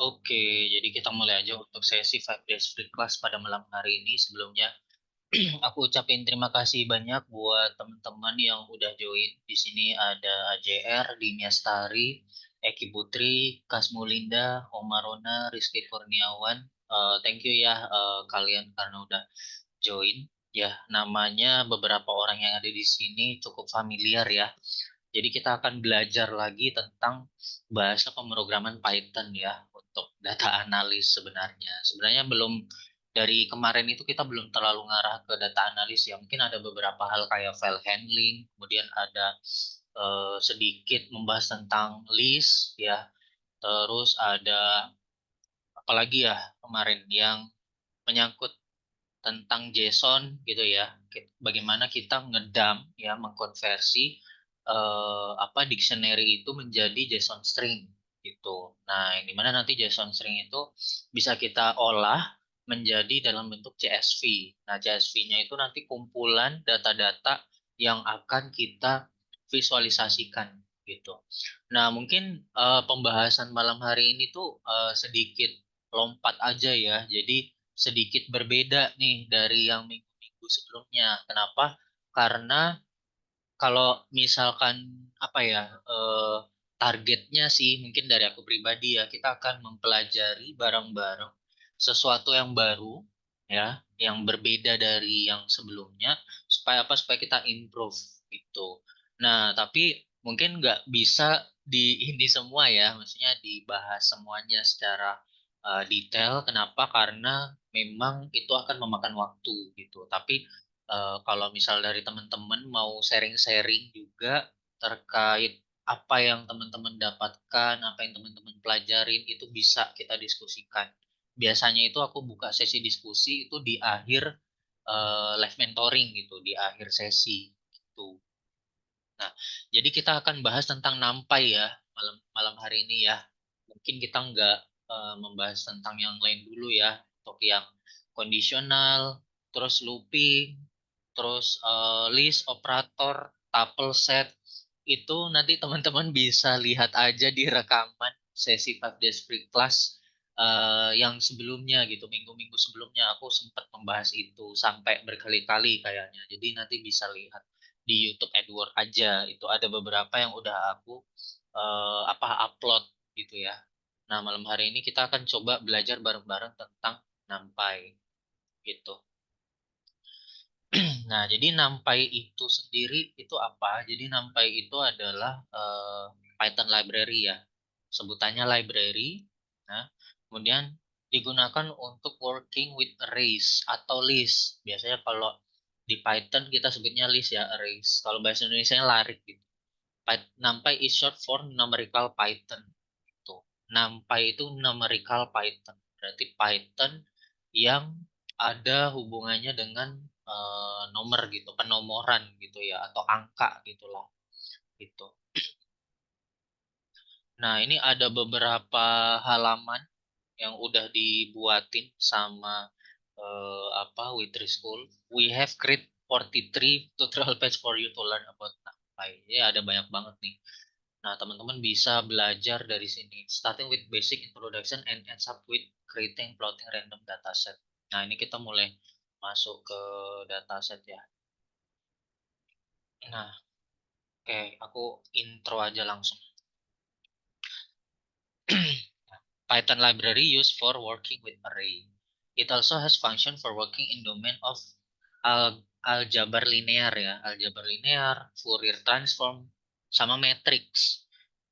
Oke, jadi kita mulai aja untuk sesi 5 days free class pada malam hari ini. Sebelumnya, aku ucapin terima kasih banyak buat teman-teman yang udah join. Di sini ada AJR, Dinia Stari, Eki Putri, Kasmulinda, Omarona, Rizky Kurniawan. Thank you ya kalian karena udah join. Ya, namanya beberapa orang yang ada di sini cukup familiar ya. Jadi kita akan belajar lagi tentang bahasa pemrograman Python ya untuk data analis sebenarnya. Sebenarnya belum dari kemarin itu kita belum terlalu ngarah ke data analis ya. Mungkin ada beberapa hal kayak file handling, kemudian ada sedikit membahas tentang list ya. Terus ada apalagi ya kemarin yang menyangkut tentang JSON gitu ya. Bagaimana kita ngedump ya mengkonversi apa dictionary itu menjadi JSON string gitu. Nah, yang dimana nanti JSON string itu bisa kita olah menjadi dalam bentuk CSV. Nah, CSV-nya itu nanti kumpulan data-data yang akan kita visualisasikan gitu. Nah, mungkin pembahasan malam hari ini tuh sedikit lompat aja ya. Jadi sedikit berbeda nih dari yang minggu-minggu sebelumnya. Kenapa? Karena kalau misalkan apa ya targetnya sih mungkin dari aku pribadi ya kita akan mempelajari bareng-bareng sesuatu yang baru ya, yang berbeda dari yang sebelumnya supaya apa? Supaya kita improve gitu. Nah, tapi mungkin nggak bisa di ini semua ya, maksudnya dibahas semuanya secara detail. Kenapa? Karena memang itu akan memakan waktu gitu. Tapi kalau misal dari teman-teman mau sharing-sharing juga terkait apa yang teman-teman dapatkan, apa yang teman-teman pelajarin, itu bisa kita diskusikan. Biasanya itu aku buka sesi diskusi itu di akhir live mentoring gitu, di akhir sesi gitu. Nah, jadi kita akan bahas tentang NumPy ya malam malam hari ini ya. Mungkin kita nggak membahas tentang yang lain dulu ya, untuk yang kondisional, terus looping, terus list, operator, tuple set, itu nanti teman-teman bisa lihat aja di rekaman sesi 5 days free class yang sebelumnya gitu, minggu-minggu sebelumnya aku sempat membahas itu sampai berkali-kali kayaknya. Jadi nanti bisa lihat di YouTube AdWords aja, itu ada beberapa yang udah aku apa upload gitu ya. Nah, malam hari ini kita akan coba belajar bareng-bareng tentang NumPy gitu. Nah, jadi NumPy itu sendiri itu apa? Jadi NumPy itu adalah Python library ya. Sebutannya library. Nah, kemudian digunakan untuk working with arrays atau list. Biasanya kalau di Python kita sebutnya list ya, arrays. Kalau bahasa Indonesia larik gitu. NumPy is short for numerical Python. Tuh. NumPy itu numerical Python. Berarti Python yang ada hubungannya dengan nomor gitu, penomoran gitu ya, atau angka gitulah. Gitu. Nah, ini ada beberapa halaman yang udah dibuatin sama apa Witri School. We have create 43 tutorial page for you to learn about NumPy. Ya, ada banyak banget nih. Nah, teman-teman bisa belajar dari sini. Starting with basic introduction and ends up with creating plotting random dataset. Nah, ini kita mulai masuk ke dataset ya. Nah, oke, aku intro aja langsung. Python library used for working with array. It also has function for working in domain of aljabar linear ya, aljabar linear, Fourier transform, sama matrix.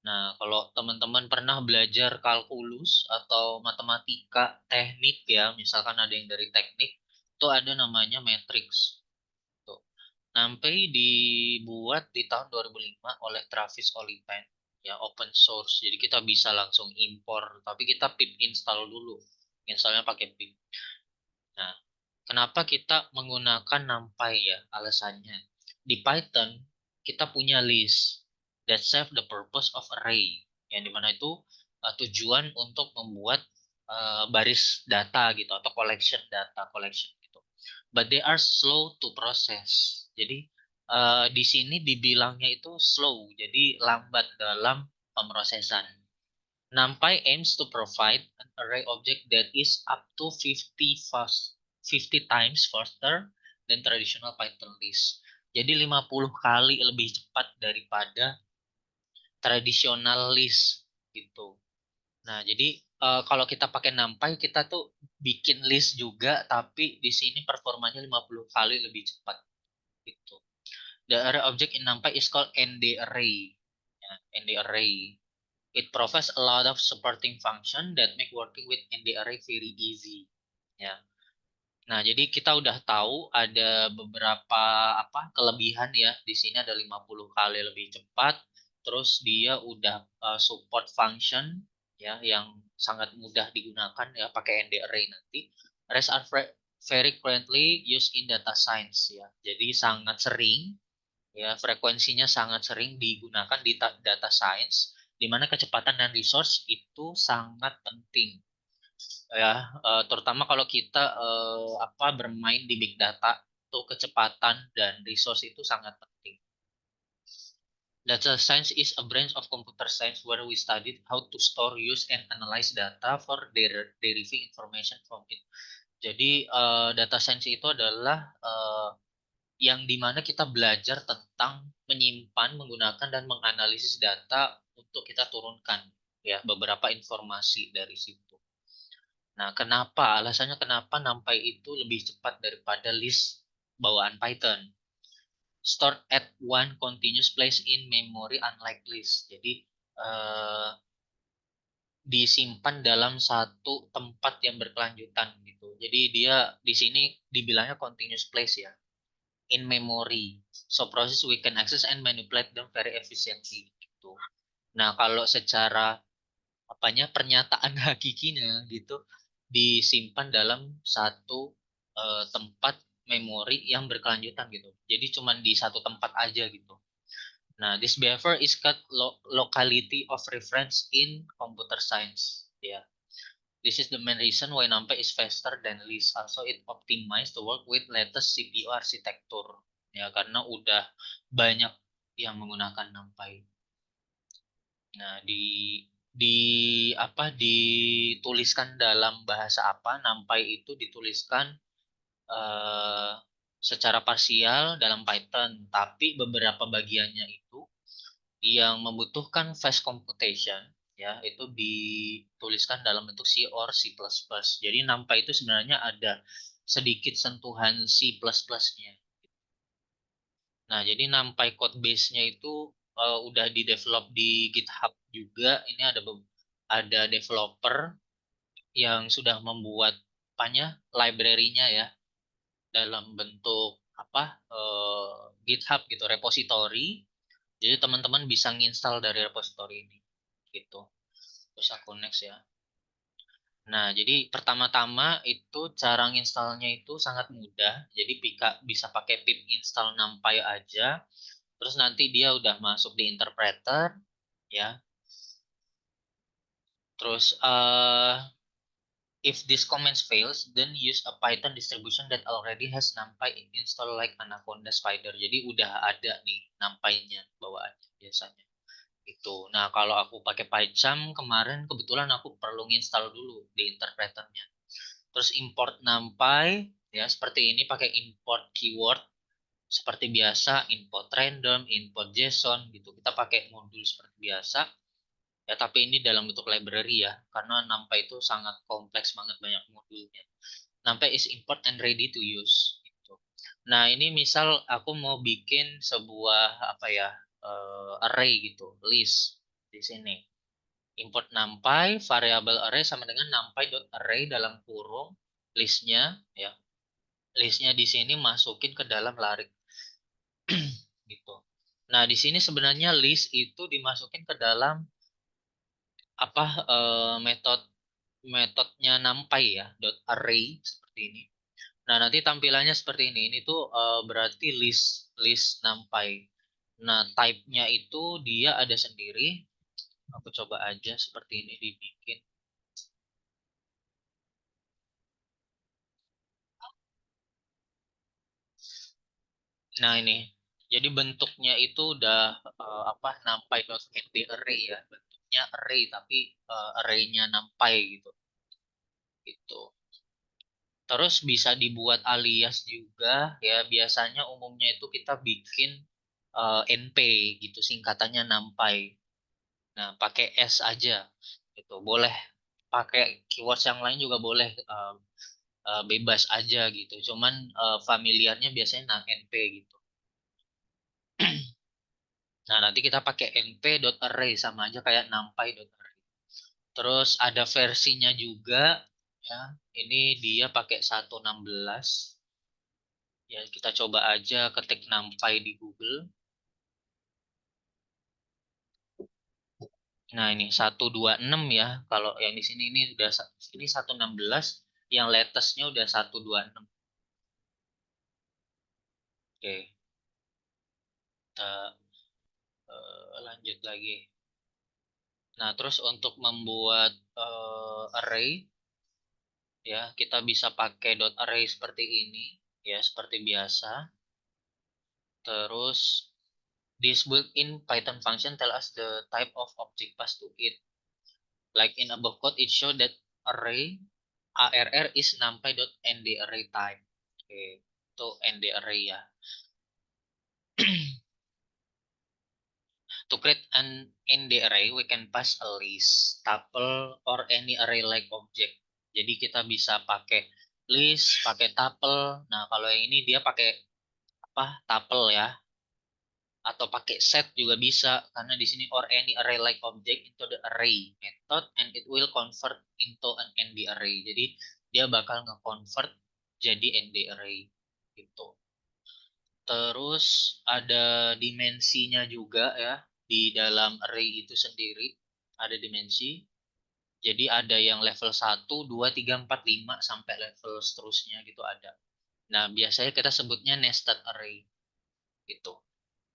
Nah, kalau teman-teman pernah belajar kalkulus atau matematika teknik ya, misalkan ada yang dari teknik, itu ada namanya matrix. Tuh. Sampai dibuat di tahun 2005 oleh Travis Oliphant, ya open source. Jadi kita bisa langsung impor, tapi kita pip install dulu. Installnya pakai pip. Nah, kenapa kita menggunakan NumPy ya? Alasannya. Di Python, kita punya list that serve the purpose of array. Yang dimana itu tujuan untuk membuat baris data gitu, atau collection data, collection gitu. But they are slow to process. Jadi di sini dibilangnya itu slow, jadi lambat dalam pemrosesan. NumPy aims to provide an array object that is up to 50 times faster than traditional Python list. Jadi 50 kali lebih cepat daripada traditional list gitu. Nah, jadi kalau kita pakai NumPy kita tuh bikin list juga tapi di sini performanya 50 kali lebih cepat gitu. The array object in NumPy is called ND-array. Ya, ND-array. It provides a lot of supporting function that make working with ND-array very easy. Ya. Nah, jadi kita udah tahu ada beberapa kelebihan ya. Di sini ada 50 kali lebih cepat. Terus dia udah support function ya yang sangat mudah digunakan ya pakai ND-array nanti. Rest are very frequently used in data science ya. Jadi sangat sering ya frekuensinya sangat sering digunakan di data science di mana kecepatan dan resource itu sangat penting ya terutama kalau kita bermain di big data tuh kecepatan dan resource itu sangat penting. Data science is a branch of computer science where we studied how to store, use, and analyze data for deriving information from it. Jadi data science itu adalah yang dimana kita belajar tentang menyimpan, menggunakan, dan menganalisis data untuk kita turunkan ya beberapa informasi dari situ. Nah, kenapa? Alasannya kenapa NumPy itu lebih cepat daripada list bawaan Python. Stored at one continuous place in memory unlike list. Jadi disimpan dalam satu tempat yang berkelanjutan gitu. Jadi dia di sini dibilangnya continuous place ya, in memory. So process we can access and manipulate them very efficiently gitu. Nah, kalau secara pernyataan hakikinya gitu disimpan dalam satu tempat memori yang berkelanjutan gitu. Jadi cuma di satu tempat aja gitu. Nah, this behavior is called locality of reference in computer science. Ya, yeah. This is the main reason why NumPy is faster than list. Also, it optimized to work with latest CPU architecture. Ya, karena udah banyak yang menggunakan NumPy. Nah, di dituliskan dalam bahasa apa? NumPy itu dituliskan eh, secara parsial dalam Python, tapi beberapa bagiannya itu yang membutuhkan fast computation ya itu dituliskan dalam bentuk C or C++. Jadi NumPy itu sebenarnya ada sedikit sentuhan C++-nya. Nah, jadi NumPy code base-nya itu udah di-develop di GitHub juga. Ini ada developer yang sudah membuat library-nya ya dalam bentuk GitHub gitu, repository. Jadi teman-teman bisa nginstal dari repository ini gitu. Terus aku next ya. Nah, jadi pertama-tama itu cara nginstalnya itu sangat mudah. Jadi bisa pakai pip install NumPy aja. Terus nanti dia udah masuk di interpreter ya. Terus if this command fails, then use a Python distribution that already has NumPy installed like Anaconda Spider. Jadi udah ada nih NumPy-nya bawaannya biasanya. Itu. Nah, kalau aku pakai PyCharm kemarin kebetulan aku perlu install dulu di interpreternya. Terus import NumPy ya seperti ini pakai import keyword seperti biasa, import random, import JSON gitu. Kita pakai modul seperti biasa. Ya, tapi ini dalam bentuk library ya, karena NumPy itu sangat kompleks banget banyak modulnya. NumPy is import and ready to use. Gitu. Nah, ini misal aku mau bikin sebuah array gitu, list di sini. Import NumPy, variable array sama dengan NumPy.array dalam kurung listnya ya. Listnya di sini masukin ke dalam larik gitu. Nah, di sini sebenarnya list itu dimasukin ke dalam metodenya NumPy ya, .array seperti ini. Nah, nanti tampilannya seperti ini. Ini tuh berarti list NumPy. Nah, type-nya itu dia ada sendiri. Aku coba aja seperti ini dibikin. Nah, ini. Jadi bentuknya itu udah NumPy.array ya. bentuknya array tapi array-nya NumPy gitu. Gitu. Terus bisa dibuat alias juga ya, biasanya umumnya itu kita bikin NP gitu, singkatannya NumPy. Nah, pakai S aja gitu. Boleh pakai keywords yang lain juga boleh, bebas aja gitu. Cuman familiarnya biasanya NP gitu. Nah, nanti kita pakai np.array sama aja kayak numpy.array. Terus ada versinya juga ya. Ini dia pakai 1.16. Ya, kita coba aja ketik numpy di Google. Nah, ini 126 ya. Kalau yang di sini ini udah ini 1.16, yang latestnya udah 1.26. Oke, kita lanjut lagi. Nah, terus untuk membuat array ya, kita bisa pakai dot array seperti ini ya, seperti biasa. Terus this built-in Python function tell us the type of object passed to it. Like in above code, it show that array arr is numpy.ndArray type. Oke, itu ndArray ya. To create an ndArray, we can pass a list, tuple, or any array-like object. Jadi kita bisa pakai list, pakai tuple. Nah, kalau yang ini dia pakai apa? Tuple ya. Atau pakai set juga bisa, karena di sini or any array like object into the array method and it will convert into an ND array. Jadi dia bakal nge-convert jadi ND array gitu. Terus ada dimensinya juga ya, di dalam array itu sendiri ada dimensi. Jadi ada yang level 1, 2, 3, 4, 5 sampai level seterusnya gitu ada. Nah, biasanya kita sebutnya nested array gitu.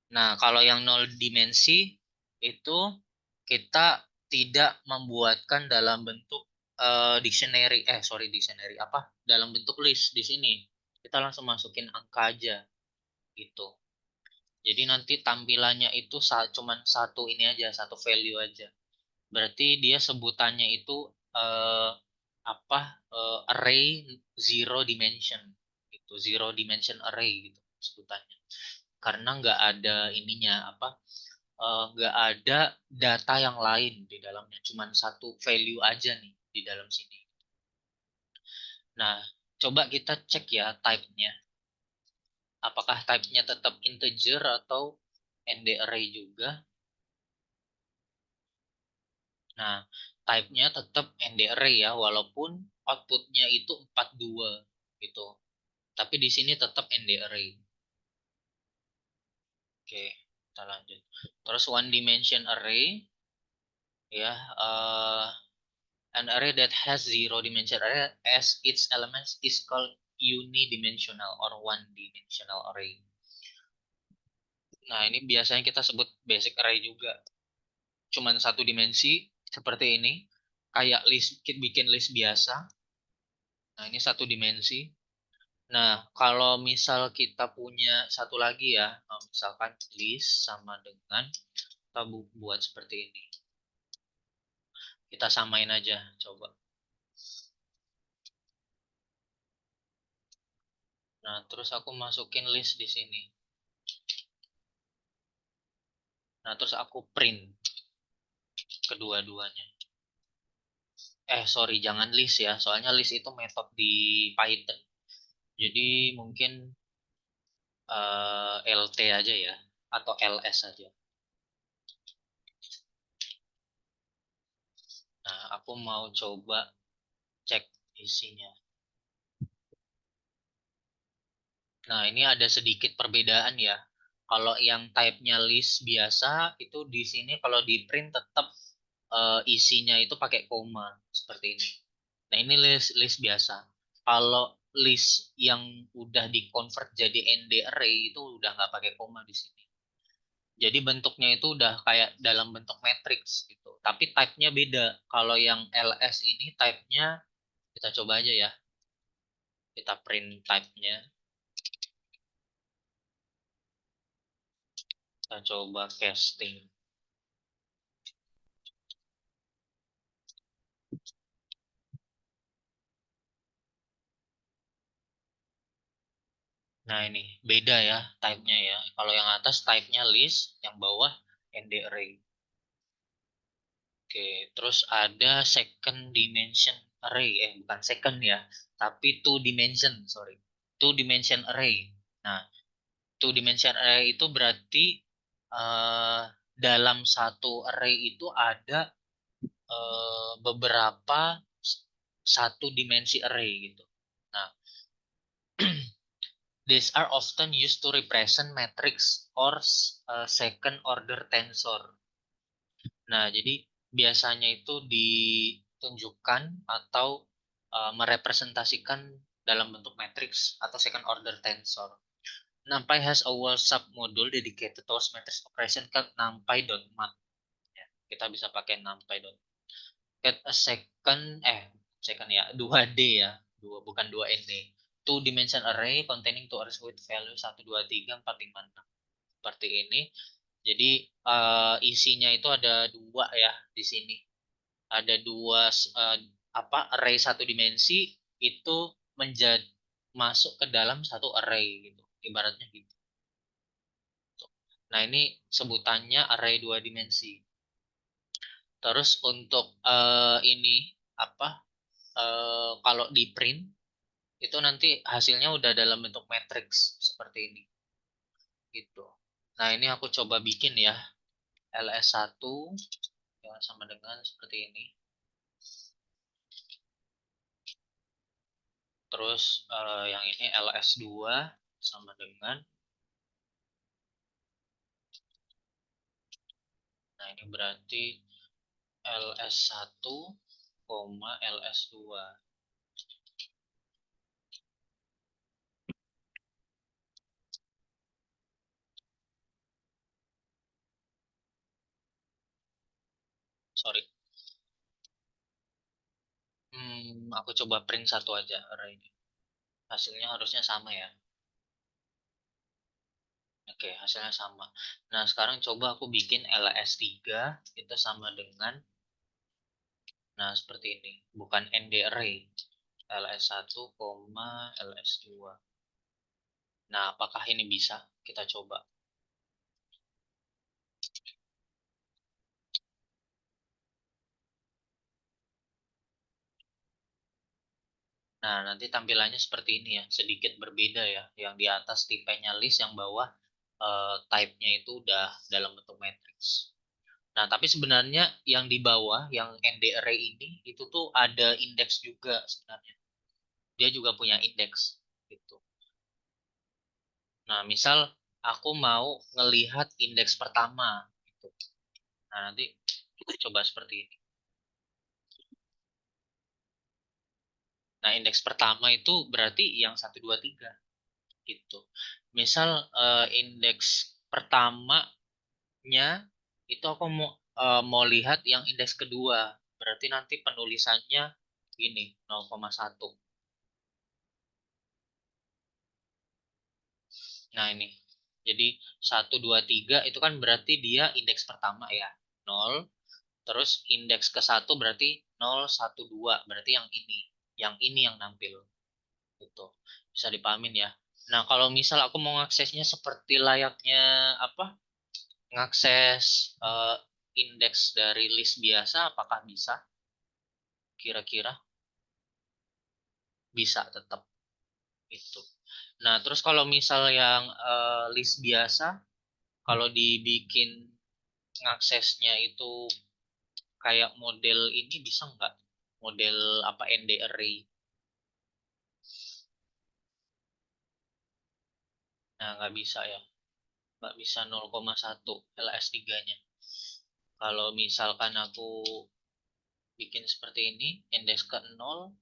Nah, kalau yang nol dimensi itu kita tidak membuatkan dalam bentuk dictionary, dictionary apa? Dalam bentuk list di sini. Kita langsung masukin angka aja gitu. Jadi nanti tampilannya itu cuman satu ini aja, satu value aja. Berarti dia sebutannya itu eh, apa? Array zero dimension gitu, zero dimension array gitu sebutannya. Karena nggak ada ininya apa? Nggak ada data yang lain di dalamnya, cuman satu value aja nih di dalam sini. Nah, coba kita cek ya type-nya. Apakah type-nya tetap integer atau ND array juga? Nah, type-nya tetap ND array ya, walaupun output-nya itu 42 gitu. Tapi di sini tetap ND array. Oke, kita lanjut. Terus one dimension array ya, an array that has zero dimension array as its elements is called unidimensional or one dimensional array. Nah, ini biasanya kita sebut basic array juga. Cuman satu dimensi seperti ini. Kayak list, bikin list biasa. Nah, ini satu dimensi. Nah, kalau misal kita punya satu lagi ya, misalkan list sama dengan kita buat seperti ini. Kita samain aja, coba. Nah, terus aku masukin list di sini. Nah, terus aku print kedua-duanya. Sorry, jangan list ya. Soalnya list itu metode di Python. Jadi mungkin LT aja ya. Atau LS aja. Nah, aku mau coba cek isinya. Nah, ini ada sedikit perbedaan ya. Kalau yang type-nya list biasa, itu di sini kalau di print tetap isinya itu pakai koma. Seperti ini. Nah, ini list biasa. Kalau list yang udah di-convert jadi ND array itu udah nggak pakai koma di sini. Jadi bentuknya itu udah kayak dalam bentuk matrix gitu. Tapi type-nya beda. Kalau yang LS ini type-nya kita coba aja ya. Kita print type-nya. Kita coba casting. Nah ini beda ya type-nya ya. Kalau yang atas type-nya list, yang bawah ND array. Oke, terus ada second dimension array. Bukan second ya, tapi two dimension, sorry. Two dimension array. Nah, two dimension array itu berarti eh, dalam satu array itu ada beberapa satu dimensi array gitu. Nah, these are often used to represent matrix or second order tensor. Nah, jadi biasanya itu ditunjukkan atau merepresentasikan dalam bentuk matrix atau second order tensor. NumPy has a whole submodule dedicated to matrix operation called numpy.mat. Ya, kita bisa pakai numpy.mat. Get a second ya, 2D ya, bukan 2ND. Two dimension array containing two arrays with value 1, 2, 3, 4, 5, 6. Seperti ini. Jadi isinya itu ada dua ya di sini. Ada dua array satu dimensi itu menjadi masuk ke dalam satu array gitu. Ibaratnya gitu. Nah, ini sebutannya array dua dimensi. Terus untuk ini apa? Kalau di print itu nanti hasilnya udah dalam bentuk matrix seperti ini gitu. Nah, ini aku coba bikin ya. LS1 ya sama dengan seperti ini. Terus yang ini LS2 sama dengan, nah ini berarti LS1, LS2. Sorry. Aku coba print satu aja arraynya. Hasilnya harusnya sama ya. Oke, hasilnya sama. Nah, sekarang coba aku bikin LS3 itu sama dengan, nah seperti ini. Bukan ND array. LS1, LS2. Nah, apakah ini bisa? Kita coba. Nah, nanti tampilannya seperti ini ya, sedikit berbeda ya. Yang di atas tipenya list, yang bawah type-nya itu udah dalam bentuk matrix. Nah, tapi sebenarnya yang di bawah, yang ND array ini, itu tuh ada indeks juga sebenarnya. Dia juga punya indeks gitu. Nah, misal aku mau ngelihat indeks pertama gitu. Nah, nanti kita coba seperti ini. Nah, indeks pertama itu berarti yang 1, 2, 3 gitu. Misal indeks pertamanya itu aku mau lihat yang indeks kedua. Berarti nanti penulisannya gini, 0,1. Nah, ini. Jadi 1, 2, 3 itu kan berarti dia indeks pertama ya. 0. Terus indeks ke 1 berarti 0, 1, 2. Berarti yang ini. Yang ini yang nampil. Gitu. Bisa dipahamin ya. Nah, kalau misal aku mau aksesnya seperti layaknya apa? Ngakses indeks dari list biasa, apakah bisa? Kira-kira bisa tetap itu. Nah, terus kalau misal yang list biasa, kalau dibikin ngaksesnya itu kayak model ini bisa nggak? Model apa ND array? Nah, nggak bisa ya. Nggak bisa 0,1 LS3-nya. Kalau misalkan aku bikin seperti ini, indeks ke 0,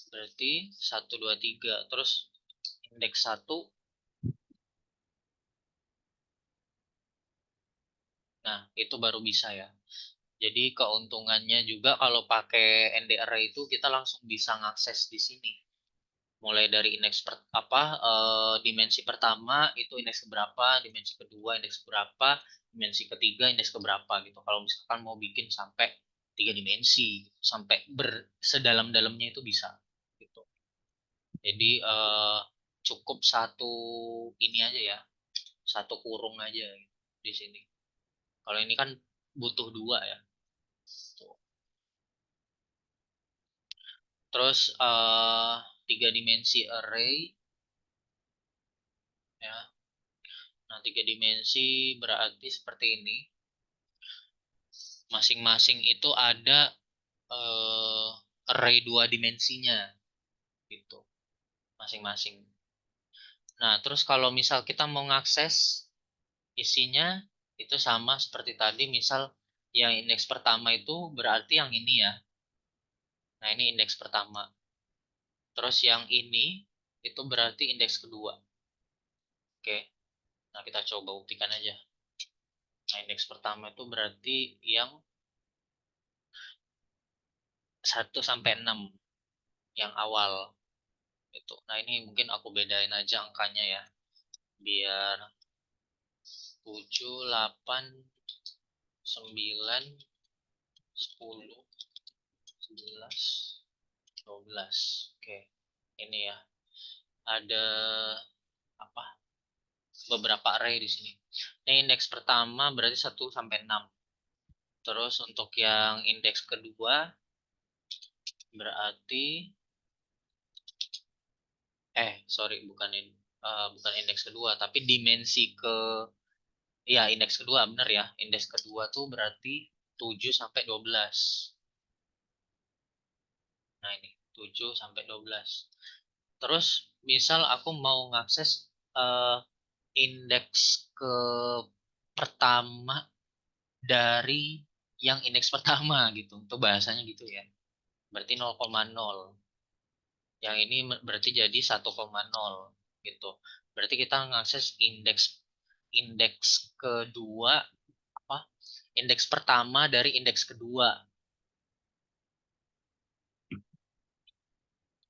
berarti 1, 2, 3. Terus indeks 1, nah itu baru bisa ya. Jadi keuntungannya juga kalau pakai ND array itu kita langsung bisa ngakses di sini. Mulai dari indeks dimensi pertama itu indeks berapa, dimensi kedua indeks berapa, dimensi ketiga indeks keberapa gitu. Kalau misalkan mau bikin sampai 3 dimensi gitu, sampai sedalam-dalamnya itu bisa gitu. Jadi cukup satu ini aja ya, satu kurung aja gitu, di sini. Kalau ini kan butuh dua ya. Tuh. Terus tiga dimensi array ya. Nah, tiga dimensi berarti seperti ini. Masing-masing itu ada eh, array dua dimensinya gitu, masing-masing. Nah, terus kalau misal kita mau ngakses isinya itu sama seperti tadi, misal yang indeks pertama itu berarti yang ini ya. Nah, ini indeks pertama. Terus yang ini itu berarti indeks kedua. Oke. Nah, kita coba buktikan aja. Nah, indeks pertama itu berarti yang 1 sampai 6 yang awal itu. Nah, ini mungkin aku bedain aja angkanya ya. Biar 7, 8, 9, 10, 11, 12. Oke. Ini ya. Ada apa? Beberapa array di sini. Ini indeks pertama berarti 1 sampai 6. Terus untuk yang indeks kedua berarti sorry, bukan indeks kedua, tapi dimensi ke, ya indeks kedua bener ya. Indeks kedua tuh berarti 7 sampai 12. Nah, ini 7 sampai 12. Terus misal aku mau ngakses eh, indeks ke pertama dari yang indeks pertama gitu. Itu bahasanya gitu ya. Berarti 0,0. Yang ini berarti jadi 1,0 gitu. Berarti kita ngakses indeks indeks kedua apa? Indeks pertama dari indeks kedua.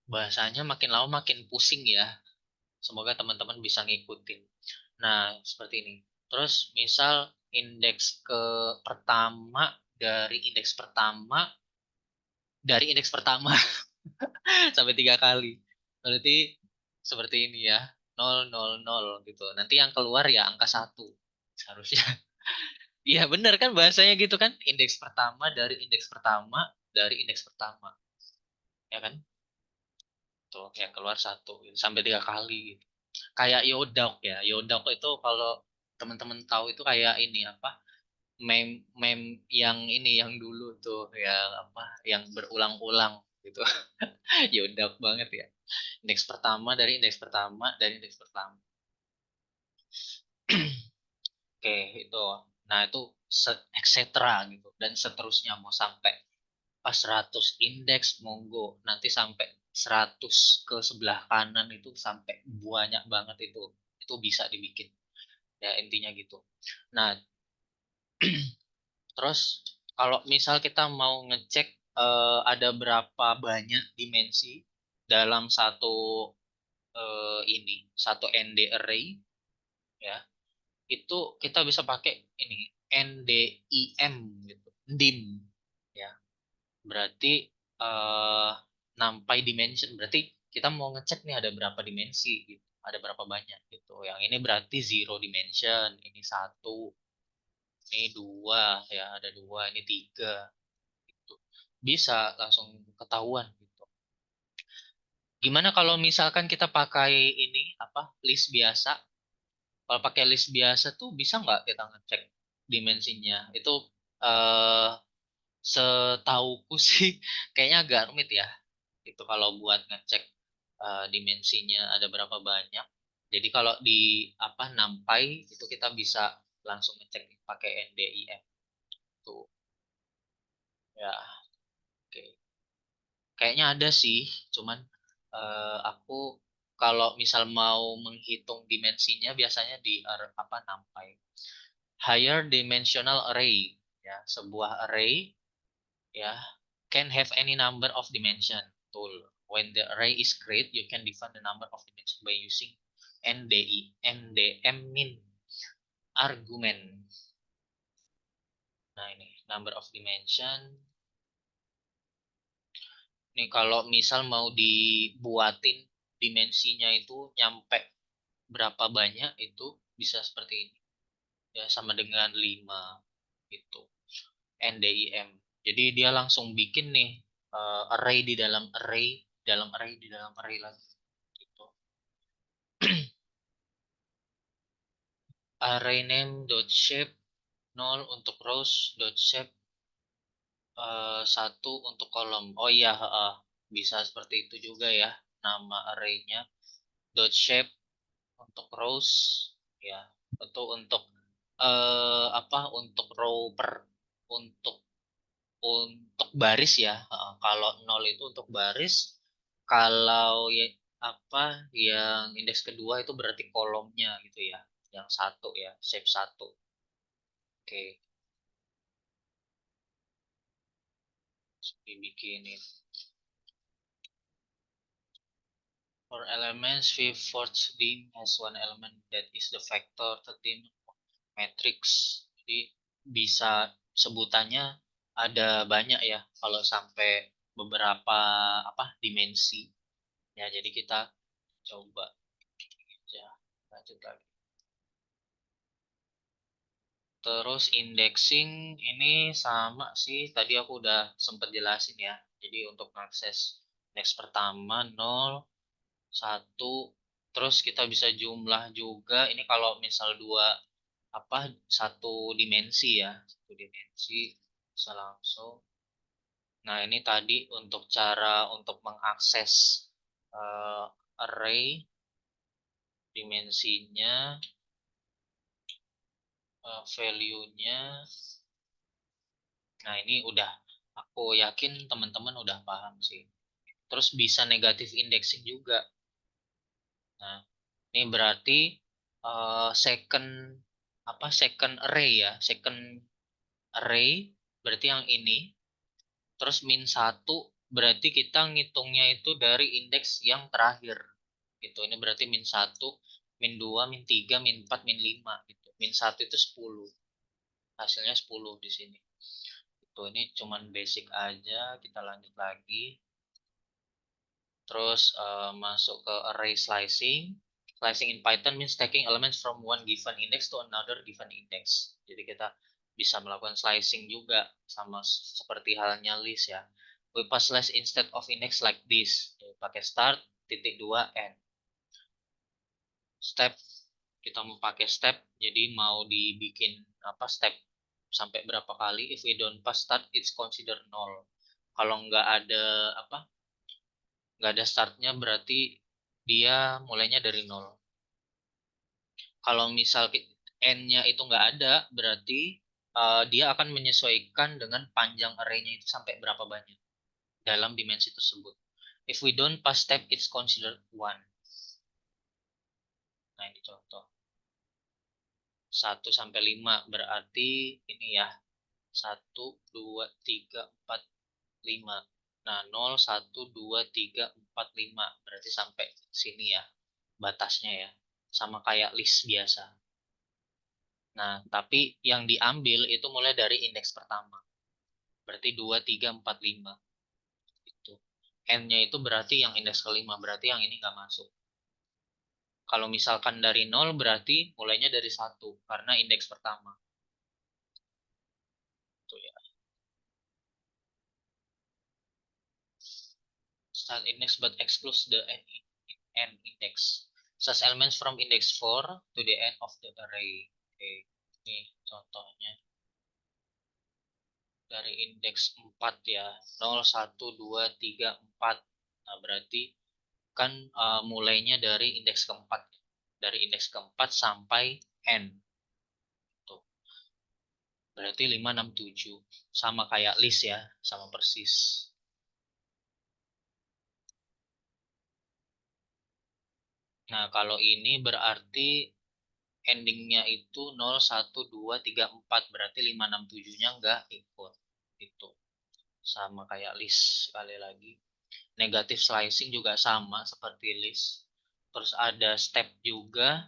Bahasanya makin lama makin pusing ya. Semoga teman-teman bisa ngikutin. Nah, seperti ini. Terus misal indeks ke pertama dari indeks pertama sampai 3 kali. Berarti seperti ini ya. 000 gitu. Nanti yang keluar ya angka 1 seharusnya. Iya bener kan bahasanya gitu kan. Indeks pertama dari indeks pertama dari indeks pertama. Ya kan? Tuh yang keluar 1 gitu. Sampai 3 kali gitu. Kayak Yodok ya. Yodok itu kalau teman-teman tahu itu kayak ini apa? Meme meme yang ini yang dulu tuh yang apa? Yang berulang-ulang gitu. Yodok banget ya. Indeks pertama dari indeks pertama dari indeks pertama. Oke, itu. Nah, itu etc. gitu. Dan seterusnya mau sampai pas 100 indeks, monggo. Nanti sampai 100 ke sebelah kanan itu sampai banyak banget itu. Itu bisa dibikin. Ya, intinya gitu. Nah, terus kalau misal kita mau ngecek ada berapa banyak dimensi dalam satu ND array, ya itu kita bisa pakai ini NDIM gitu, NDIM ya. Berarti eh nampai dimension, berarti kita mau ngecek nih ada berapa dimensi gitu, ada berapa banyak gitu. Yang ini berarti zero dimension, ini satu, ini dua, ya ada dua, ini tiga gitu. Bisa langsung ketahuan gitu. Gimana kalau misalkan kita pakai ini apa list biasa? Kalau pakai list biasa tuh bisa nggak kita ngecek dimensinya? Itu eh setauku sih kayaknya agak rumit ya. Itu kalau buat ngecek dimensinya ada berapa banyak. Jadi kalau di apa nampai itu kita bisa langsung ngecek pakai NDIM tuh. Ya, oke. Kayaknya ada sih, cuman aku kalau misal mau menghitung dimensinya biasanya di apa nampai. Higher dimensional array ya, sebuah array ya can have any number of dimension tool. When the array is great, you can define the number of dimension by using NDM min argument. Nah, ini number of dimension. Nih kalau misal mau dibuatin dimensinya itu nyampe berapa banyak itu bisa seperti ini. Ya, sama dengan 5 itu. NDIM. Jadi dia langsung bikin nih array di dalam array, dalam array di dalam array lagi gitu. Array name dot shape 0 untuk rows dot shape 1 untuk kolom. Oh iya, bisa seperti itu juga ya nama arraynya. Dot shape untuk rows ya, itu untuk apa, untuk row per, untuk baris ya. Kalau 0 itu untuk baris, kalau ya apa, yang indeks kedua itu berarti kolomnya gitu ya, yang satu ya, shape 1. Oke, dibikinin. For elements, V4 dim has one element that is the vector 13 matrix. Jadi bisa sebutannya ada banyak ya kalau sampai beberapa apa dimensi. Ya, jadi kita coba aja lanjut lagi. Terus indexing ini sama sih, tadi aku udah sempat jelasin ya. Jadi untuk akses indeks pertama 0, 1, terus kita bisa jumlah juga. Ini kalau misal dua apa, satu dimensi ya, satu dimensi bisa langsung. Nah, ini tadi untuk cara untuk mengakses eh, array dimensinya, value-nya. Nah, ini udah, aku yakin teman-teman udah paham sih. Terus bisa negatif indexing juga. Nah, ini berarti second apa, second array ya, second array berarti yang ini. Terus min satu berarti kita ngitungnya itu dari indeks yang terakhir. Gitu. Ini berarti min satu, min 2, min 3, min 4, min 5 gitu. Min satu itu 10. Hasilnya 10 di sini. Itu ini cuman basic aja, kita lanjut lagi. Terus masuk ke array slicing. Slicing in Python means taking elements from one given index to another given index. Jadi kita bisa melakukan slicing juga sama seperti halnya list ya. We pass slash instead of index like this. Jadi, pakai start, titik 2, end. Step, kita mau pakai step, jadi mau dibikin apa, step sampai berapa kali. If we don't pass start, it's considered null. Kalau nggak ada apa, nggak ada startnya berarti dia mulainya dari nol. Kalau misal n-nya itu nggak ada, berarti dia akan menyesuaikan dengan panjang array-nya itu sampai berapa banyak dalam dimensi tersebut. If we don't pass step, it's considered one. Nah, ini contoh. 1 sampai 5 berarti ini ya. 1, 2, 3, 4, 5. Nah, 0, 1, 2, 3, 4, 5. Berarti sampai sini ya batasnya ya. Sama kayak list biasa. Nah, tapi yang diambil itu mulai dari indeks pertama. Berarti 2, 3, 4, 5. Itu. N-nya itu berarti yang indeks kelima. Berarti yang ini nggak masuk. Kalau misalkan dari 0 berarti mulainya dari 1. Karena indeks pertama. Itu ya. Start index but excludes the N index. Such elements from index 4 to the end of the array. Oke. Ini contohnya. Dari indeks 4 ya. 0, 1, 2, 3, 4. Nah, berarti kan mulainya dari indeks keempat. Dari indeks keempat sampai N. Tuh. Berarti 5, 6, 7. Sama kayak list ya. Sama persis. Nah, kalau ini berarti endingnya itu 0, 1, 2, 3, 4. Berarti 5, 6, 7-nya nggak ikut. Itu. Sama kayak list sekali lagi. Negatif slicing juga sama seperti list. Terus ada step juga.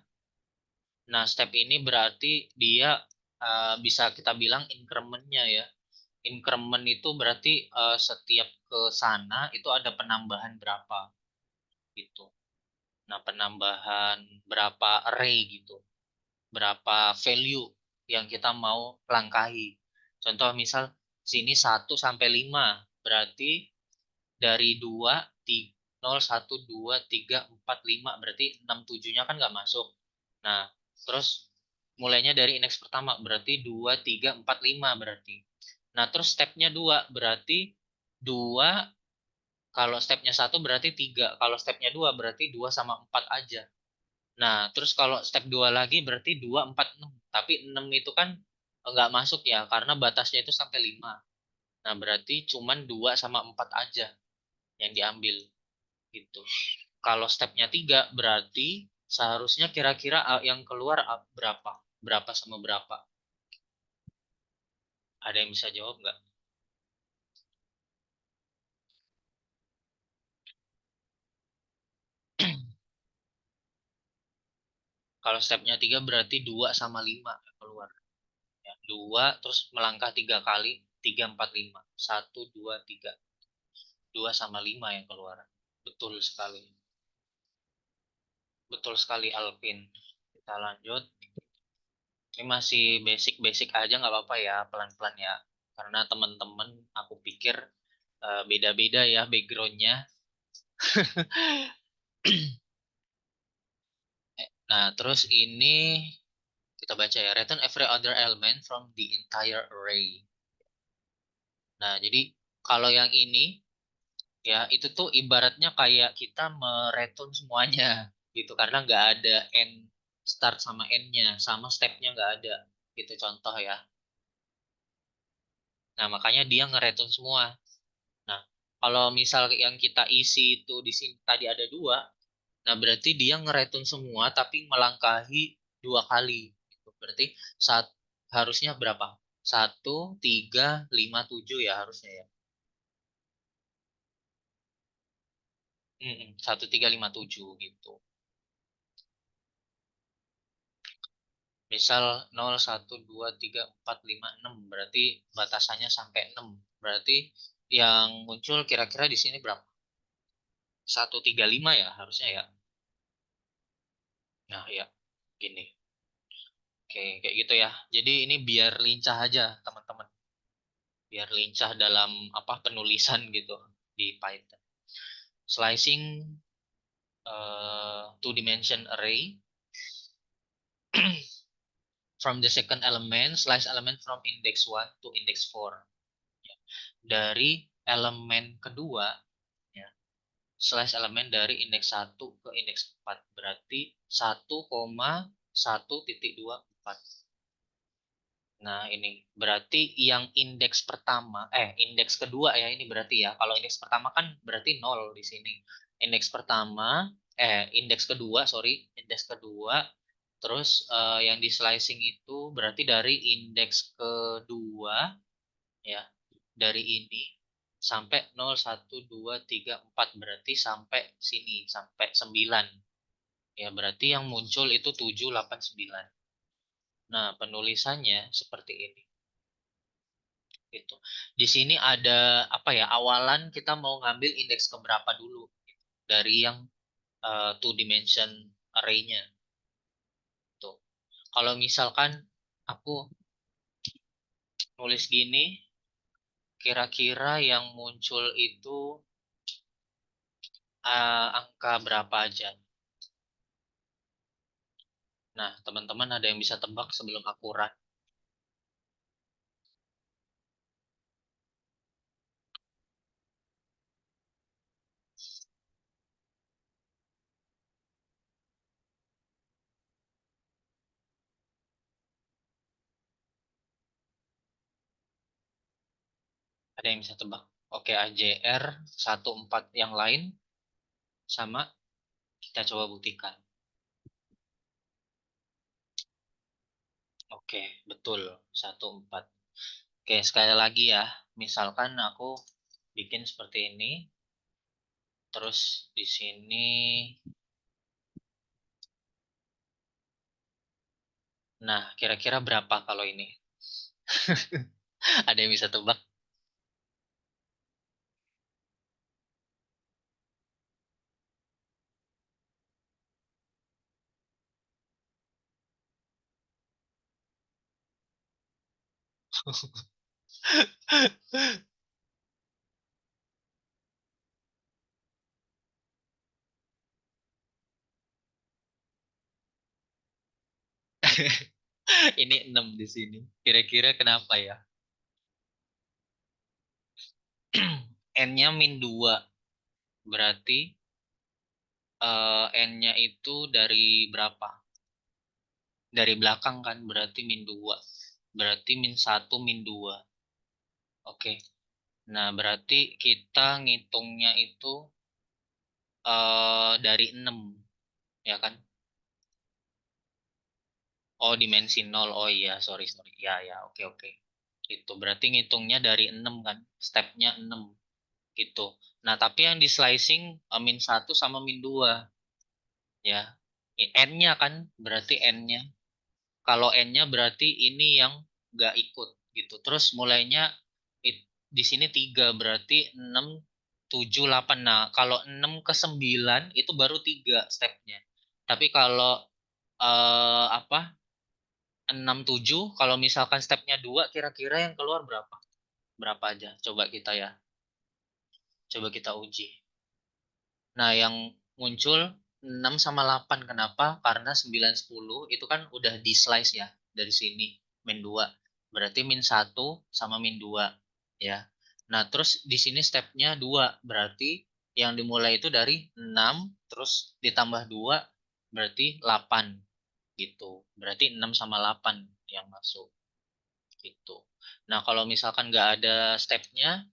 Nah, step ini berarti dia bisa kita bilang increment-nya ya. Increment itu berarti setiap ke sana itu ada penambahan berapa gitu. Nah, penambahan berapa array gitu, berapa value yang kita mau langkahi. Contoh misal sini 1 sampai 5, berarti dari 2, 0, 1, 2, 3, 4, 5, berarti 6, 7-nya kan nggak masuk. Nah, terus mulainya dari indeks pertama, berarti 2, 3, 4, 5 berarti. Nah, terus stepnya 2, berarti 2, kalau stepnya 1 berarti 3, kalau stepnya 2 berarti 2 sama 4 aja. Nah, terus kalau step 2 lagi berarti 2, 4, 6. Tapi 6 itu kan nggak masuk ya, karena batasnya itu sampai 5. Nah, berarti cuman 2 sama 4 aja yang diambil gitu. Kalau stepnya 3 berarti seharusnya kira-kira yang keluar berapa? Berapa sama berapa? Ada yang bisa jawab nggak? Kalau stepnya 3 berarti 2 sama 5 yang keluar. Ya, 2 terus melangkah 3 kali, 3, 4, 5. 1, 2, 3. 2 sama 5 yang keluar. Betul sekali. Betul sekali Alvin. Kita lanjut. Ini masih basic-basic aja nggak apa-apa ya, pelan-pelan ya. Karena teman-teman aku pikir beda-beda ya backgroundnya. Nah, terus ini kita baca ya. Return every other element from the entire array. Nah, jadi kalau yang ini ya itu tuh ibaratnya kayak kita mereturn semuanya gitu karena nggak ada end start sama end-nya, sama step-nya nggak ada. Gitu contoh ya. Nah, makanya dia ngereturn semua. Nah, kalau misal yang kita isi itu di sini tadi ada 2, nah berarti dia ngeretun semua tapi melangkahi 2 kali. Gitu. Berarti saat harusnya berapa? 1, 3, 5, 7 ya harusnya ya. 1, 3, 5, 7 gitu. Misal 0, 1, 2, 3, 4, 5, 6 berarti batasannya sampai 6. Berarti yang muncul kira-kira di sini berapa? 1, 3, 5 ya harusnya ya. Nah ya, gini. Oke, kayak gitu ya. Jadi ini biar lincah aja, teman-teman. Biar lincah dalam apa penulisan gitu di Python. Slicing two dimension array from the second element, slice element from index 1 to index 4. Dari elemen kedua, ya, slice elemen dari indeks 1 ke indeks 4. Berarti 1,1.24. Nah, ini berarti yang indeks pertama, indeks kedua ya ini berarti ya. Kalau indeks pertama kan berarti 0 di sini. Indeks pertama, indeks kedua, sorry, indeks kedua. Terus yang di slicing itu berarti dari indeks kedua, ya, dari ini sampai 0, 1, 2, 3, 4. Berarti sampai sini, sampai 9. Ya, berarti yang muncul itu 7, 8, 9. Nah, penulisannya seperti ini. Gitu. Di sini ada apa ya? Awalan kita mau ngambil indeks keberapa dulu gitu, dari yang two dimension array-nya. Tuh. Kalau misalkan aku nulis gini, kira-kira yang muncul itu angka berapa aja? Nah, teman-teman ada yang bisa tebak sebelum aku run? Ada yang bisa tebak? Oke, AJR 14 yang lain sama kita coba buktikan. Oke, betul 14. Oke, sekali lagi ya. Misalkan aku bikin seperti ini, terus di sini, nah kira-kira berapa kalau ini? Ada yang bisa tebak? Ini 6 di sini. Kira-kira kenapa ya? N-nya min 2. Berarti N-nya itu dari berapa? Dari belakang kan, berarti min 2. Berarti min 1 min 2. Oke. Nah, berarti kita ngitungnya itu dari 6, ya kan? Oh, dimensi 0. Oh iya, sorry, sorry. Ya, ya, oke, oke. Itu berarti ngitungnya dari 6 kan? Stepnya 6 gitu. Nah, tapi yang di slicing min 1 sama min 2 ya. N-nya kan berarti N-nya. Kalau N-nya berarti ini yang nggak ikut gitu. Terus mulainya di sini 3 berarti 6, 7, 8. Nah, kalau 6 ke 9 itu baru 3 stepnya. Tapi kalau apa 6, 7, kalau misalkan stepnya 2 kira-kira yang keluar berapa? Berapa aja? Coba kita ya. Coba kita uji. Nah, yang muncul 6 sama 8. Kenapa? Karena 9, 10 itu kan udah di slice ya. Dari sini. Min 2. Berarti min 1 sama min 2. Ya. Nah, terus di sini stepnya 2. Berarti yang dimulai itu dari 6. Terus ditambah 2. Berarti 8. Gitu. Berarti 6 sama 8 yang masuk. Gitu. Nah, kalau misalkan nggak ada stepnya.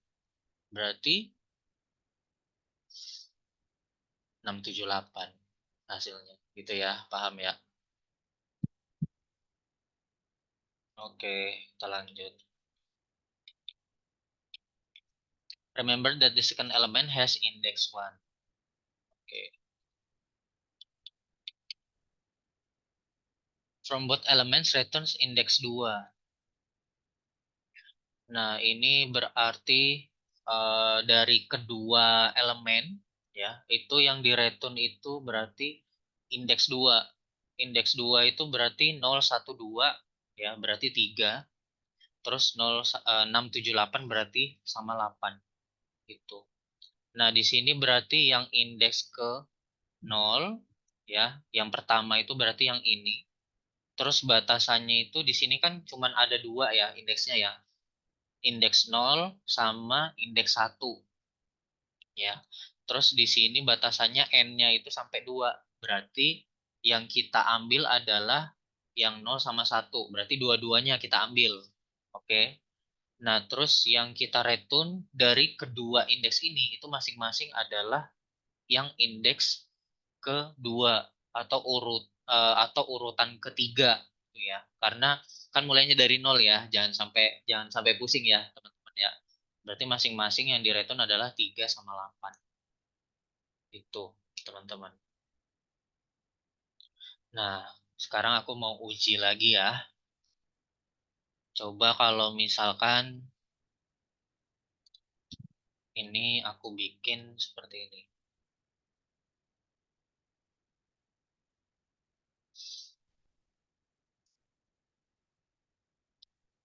Berarti 6, 7, 8 hasilnya. Gitu ya. Paham ya? Oke, kita lanjut. Remember that the second element has index 1. Oke. From both elements returns index 2. Nah, ini berarti dari kedua elemen ya, itu yang direturn itu berarti indeks 2. Indeks 2 itu berarti 0, 1, 2 ya, berarti 3. Terus 0, 6, 7, 8 berarti sama 8 gitu. Nah, di sini berarti yang indeks ke 0 ya. Yang pertama itu berarti yang ini. Terus batasannya itu di sini kan cuman ada 2 ya indeksnya ya. Indeks 0 sama indeks 1 ya. Terus di sini batasannya N-nya itu sampai 2. Berarti yang kita ambil adalah yang 0 sama 1. Berarti dua-duanya kita ambil. Oke. Nah, terus yang kita return dari kedua indeks ini itu masing-masing adalah yang indeks kedua atau atau urutan ketiga gitu ya. Karena kan mulainya dari nol ya, jangan sampai pusing ya, teman-teman ya. Berarti masing-masing yang direturn adalah 3 sama 8. Itu, teman-teman. Nah, sekarang aku mau uji lagi ya. Coba kalau misalkan ini aku bikin seperti ini.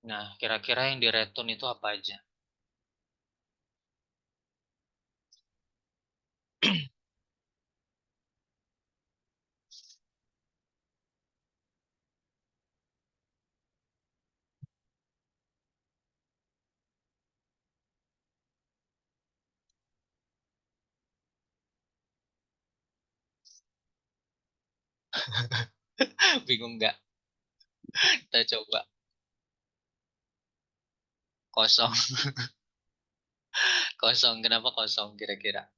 Nah, kira-kira yang direturn itu apa aja? Bingung nggak? Kita coba. Kosong. Kosong. Kenapa kosong kira-kira?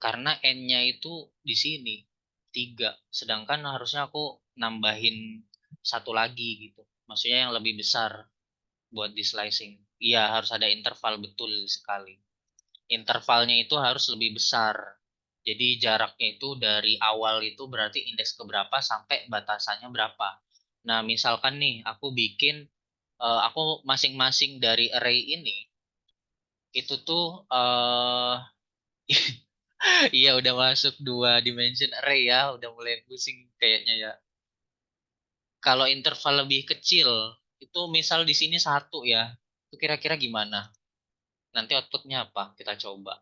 Karena N-nya itu di sini 3. Sedangkan harusnya aku nambahin satu lagi gitu. Maksudnya yang lebih besar buat di slicing. Iya, harus ada interval betul sekali. Intervalnya itu harus lebih besar. Jadi jaraknya itu dari awal itu berarti indeks keberapa sampai batasannya berapa. Nah, misalkan nih aku masing-masing dari array ini itu tuh iya udah masuk dua dimension array ya, udah mulai pusing kayaknya ya. Kalau interval lebih kecil, itu misal di sini 1 ya. Itu kira-kira gimana? Nanti outputnya apa? Kita coba.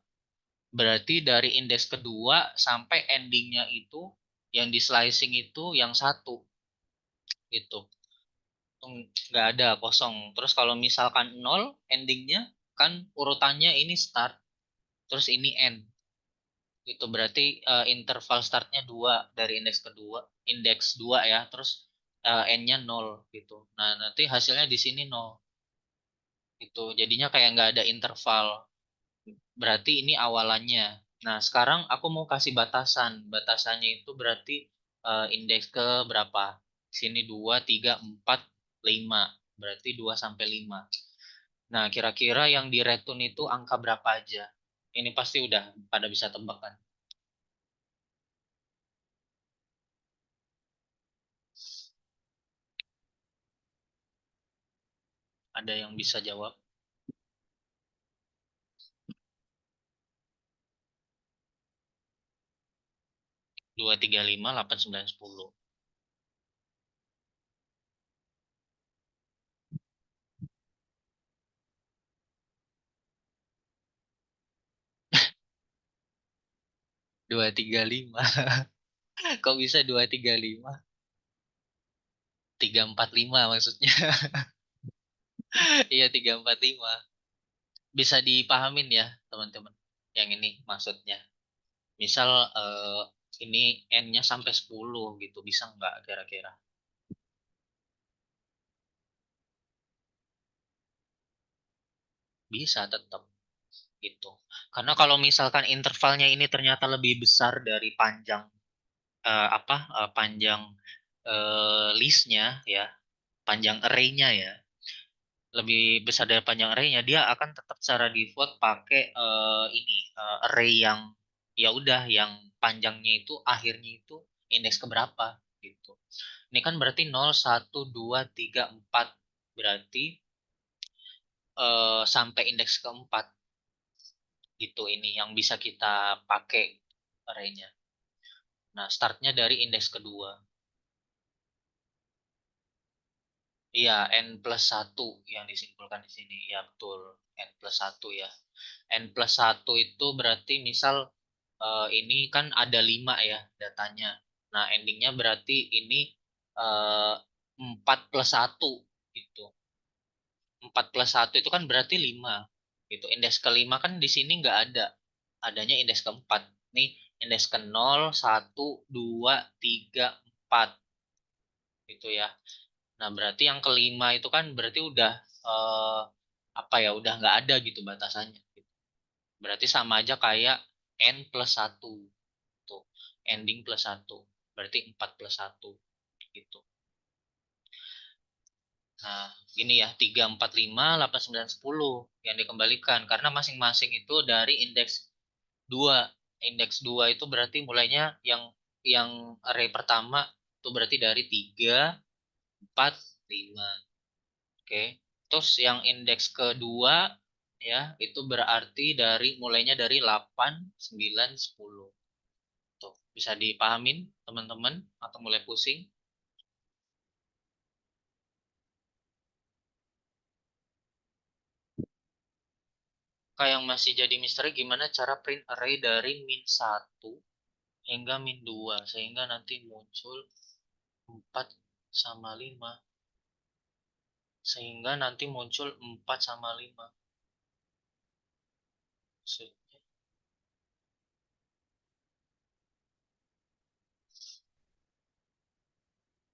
Berarti dari indeks kedua sampai endingnya itu yang di slicing itu yang 1 itu. Nggak ada kosong. Terus kalau misalkan 0 endingnya kan urutannya ini start, terus ini end. Itu berarti interval startnya 2 dari indeks kedua, indeks 2 ya, terus n-nya 0 gitu. Nah, nanti hasilnya di sini 0. Itu jadinya kayak nggak ada interval. Berarti ini awalannya. Nah, sekarang aku mau kasih batasan. Batasannya itu berarti indeks ke berapa? Sini 2, 3, 4, 5. Berarti 2 sampai 5. Nah, kira-kira yang di return itu angka berapa aja? Ini pasti udah pada bisa tebak kan? Ada yang bisa jawab? 2, 3, 5, 8, 9, 10. 2, 3, 5. Kok bisa 2, 3, 5? 3, 4, 5 maksudnya. Iya, 3, 4, 5. Bisa dipahamin ya, teman-teman. Yang ini maksudnya. Misal ini n-nya sampai 10 gitu, bisa nggak kira-kira? Bisa tetap gitu. Karena kalau misalkan intervalnya ini ternyata lebih besar dari panjang panjang listnya ya, panjang array-nya ya, lebih besar dari panjang array-nya, dia akan tetap secara default pakai ini array yang ya udah yang panjangnya itu akhirnya itu indeks keberapa gitu. Ini kan berarti 0, 1, 2, 3, 4. Berarti sampai indeks keempat gitu ini yang bisa kita pakai array-nya. Nah, startnya dari indeks kedua. Iya, n+1 yang disimpulkan di sini. Ya, betul. N+1 ya. N+1 itu berarti misal ini kan ada 5 ya datanya. Nah, endingnya berarti ini eh, 4+1 gitu. 4+1 itu kan berarti 5 gitu. Indeks kelima kan di sini nggak ada. Adanya indeks keempat. Nih, indeks ke 0, 1, 2, 3, 4 gitu ya. Nah, berarti yang kelima itu kan berarti udah eh, apa ya, udah nggak ada gitu batasannya. Berarti sama aja kayak n+1 tuh, ending +1. Berarti 4+1 gitu. Nah, gini ya, 3, 4, 5, 8, 9, 10 yang dikembalikan karena masing-masing itu dari indeks 2. Indeks 2 itu berarti mulainya yang array pertama itu berarti dari 3, 4, 5. Oke. Terus yang indeks kedua ya, itu berarti dari mulainya dari 8, 9, 10. Tuh, bisa dipahamin teman-teman atau mulai pusing? Kayak yang masih jadi misteri gimana cara print array dari -1 hingga -2 sehingga nanti muncul 4 sama 5 sehingga nanti muncul 4 sama 5. Maksudnya,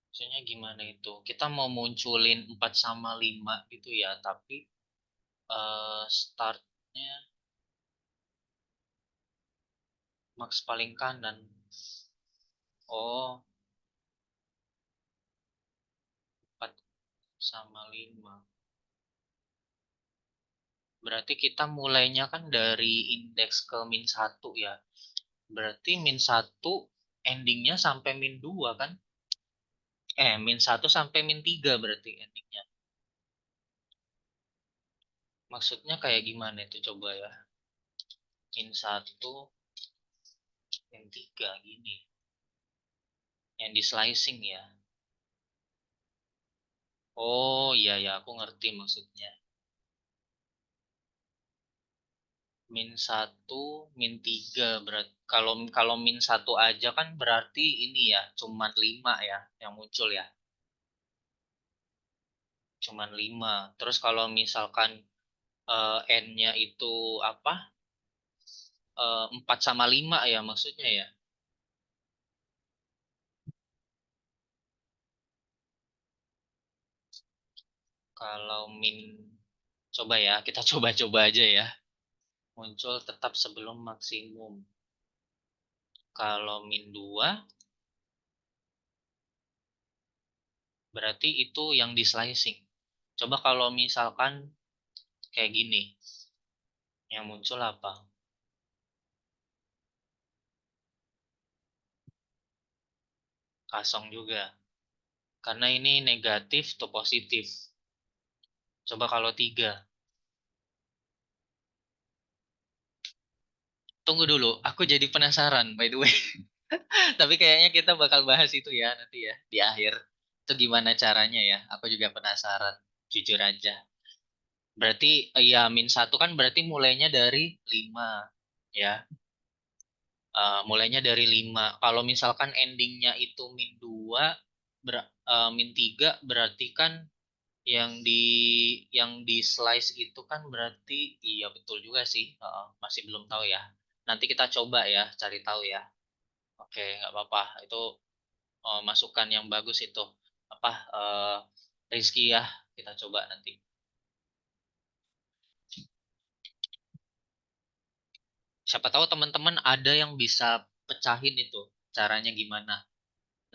maksudnya gimana itu? Kita mau munculin 4 sama 5 gitu ya, tapi startnya max paling kanan. Oh, 4 sama 5. Berarti kita mulainya kan dari indeks ke -1 ya. Berarti -1 endingnya sampai -2 kan? -1 sampai -3 berarti endingnya. Maksudnya kayak gimana itu coba ya? -1, -3 gini. Yang di slicing ya. Oh iya ya, aku ngerti maksudnya. Min satu, min tiga berarti kalau kalau min satu aja kan berarti ini ya, cuman 5 ya yang muncul ya. Cuman 5. Terus kalau misalkan N-nya itu apa? 4 sama 5 ya maksudnya ya. Kalau min coba ya, kita coba-coba aja ya. Muncul tetap sebelum maksimum. Kalau min 2 berarti itu yang di slicing. Coba kalau misalkan kayak gini, yang muncul apa? Kosong juga. Karena ini negatif atau positif. Coba kalau 3. Tunggu dulu, aku jadi penasaran by the way. Tapi kayaknya kita bakal bahas itu ya nanti ya di akhir. Itu gimana caranya ya? Aku juga penasaran, jujur aja. Berarti ya min satu kan berarti mulainya dari 5 ya. Mulainya dari 5. Kalau misalkan endingnya itu min 2, min 3 berarti kan yang di slice itu kan berarti iya betul juga sih. Masih belum tahu ya. Nanti kita coba ya cari tahu ya. Oke, nggak apa-apa. Itu masukan yang bagus itu. Apa Rizky ya, kita coba nanti. Siapa tahu teman-teman ada yang bisa pecahin itu. Caranya gimana?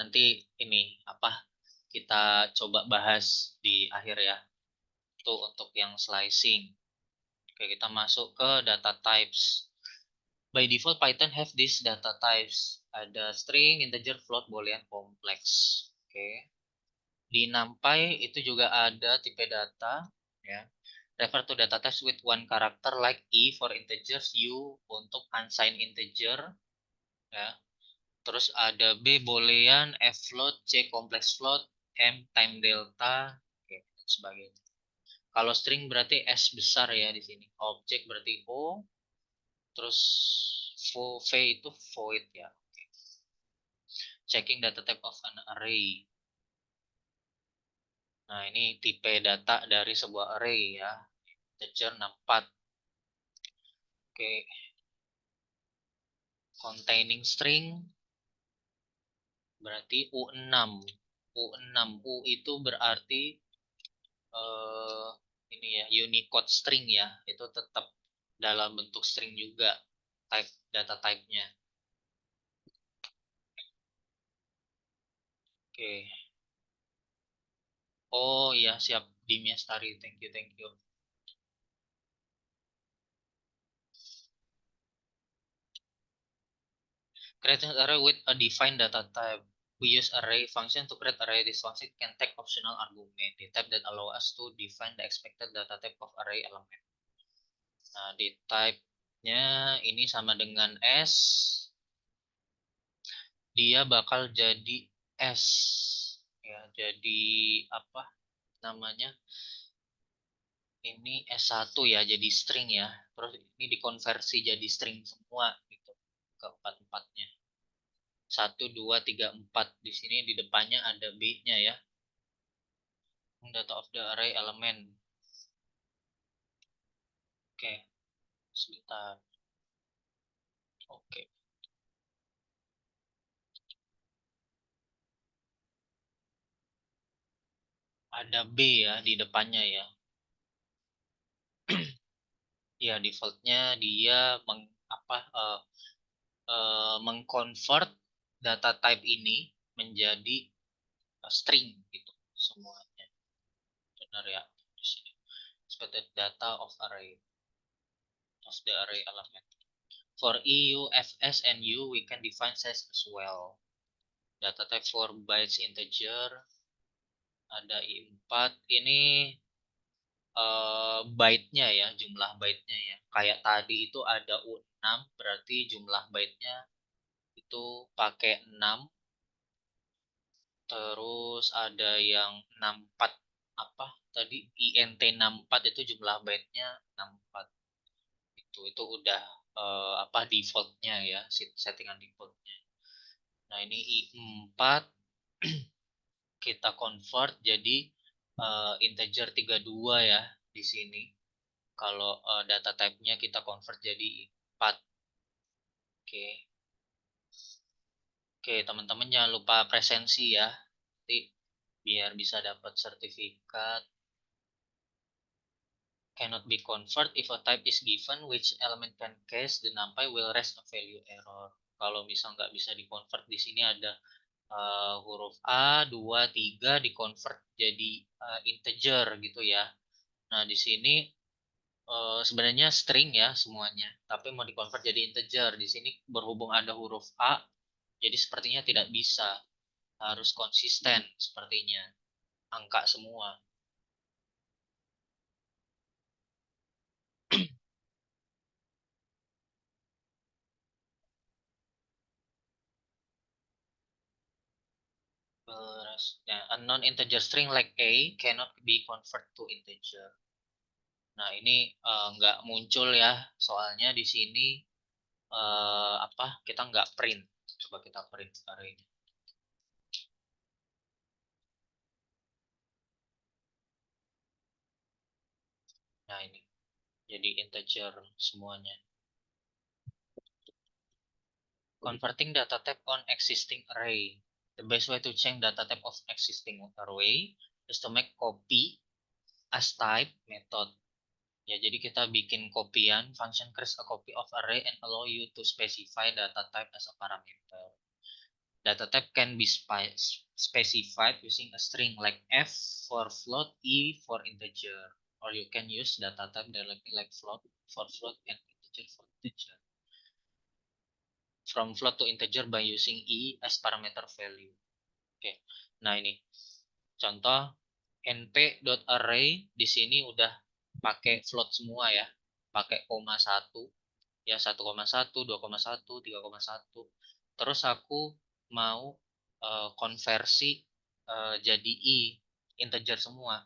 Nanti ini apa kita coba bahas di akhir ya. Itu untuk yang slicing. Oke, kita masuk ke data types. By default Python have these data types. Ada string, integer, float, boolean, complex. Oke. Di NumPy itu juga ada tipe data ya. Refer to data types with one character like E for integers, U untuk unsigned integer ya. Terus ada B boolean, F float, C complex float, M time delta, oke, dan sebagainya. Kalau string berarti S besar ya di sini. Object berarti O, terus V itu void ya. Checking data type of an array. Nah, ini tipe data dari sebuah array ya. Integer 64. Oke, containing string berarti U6. U6. U itu berarti eh, ini ya Unicode string ya. Itu tetap dalam bentuk string juga type data type-nya. Oke. Oh iya siap Dimya Stari. Thank you, thank you. Create an array with a defined data type. We use array function to create array. This function can take optional argument. The type that allow us to define the expected data type of array element. Nah, di type-nya ini sama dengan S. Dia bakal jadi S. Ya, jadi apa namanya? Ini S1 ya, jadi string ya. Terus ini dikonversi jadi string semua gitu. Keempat-empatnya. 1, 2, 3, 4. Di sini di depannya ada B-nya ya. Data of the array element. Oke, sebentar. Oke. Ada B ya di depannya ya. Ya, defaultnya dia mengconvert data type ini menjadi string gitu semuanya. Benar ya di sini. Expected data of the array element. For E, U, F, S, and U, we can define size as well. Data type for bytes integer ada I4. Ini byte-nya ya, jumlah byte-nya ya. Kayak tadi itu ada U6, berarti jumlah byte-nya itu pakai 6. Terus ada yang 64. apa tadi int 64 itu jumlah byte-nya 64. Itu udah apa defaultnya ya, settingan defaultnya. Nah, ini i4 kita convert jadi integer 32 ya di sini. Kalau data type-nya kita convert jadi 4. Oke. Oke, teman-teman jangan lupa presensi ya. Nanti biar bisa dapat sertifikat. Cannot be convert if a type is given which element can case the numpy will rest a value error. Kalau misal nggak bisa di convert, di sini ada huruf A 2 3 di convert jadi integer gitu ya. Nah, di sini sebenarnya string ya semuanya, tapi mau di convert jadi integer. Di sini berhubung ada huruf A, jadi sepertinya tidak bisa. Harus konsisten sepertinya. Angka semua. Nah, a non-integer string like A cannot be convert to integer. Nah, ini nggak muncul ya, soalnya di sini apa kita nggak print. Coba kita print array-nya. Nah, ini jadi integer semuanya. Converting data type on existing array. The best way to change data type of existing array is to make copy as type method. Ya, jadi kita bikin kopian, function creates a copy of array and allow you to specify data type as a parameter. Data type can be specified using a string like F for float, E for integer, or you can use data type directly like float for float and integer for integer. From float to integer by using E as parameter value. Oke, nah ini contoh np.array di sini udah pakai float semua ya, pakai koma 1 ya, 1,1 2,1 3,1. Terus aku mau konversi jadi i integer semua.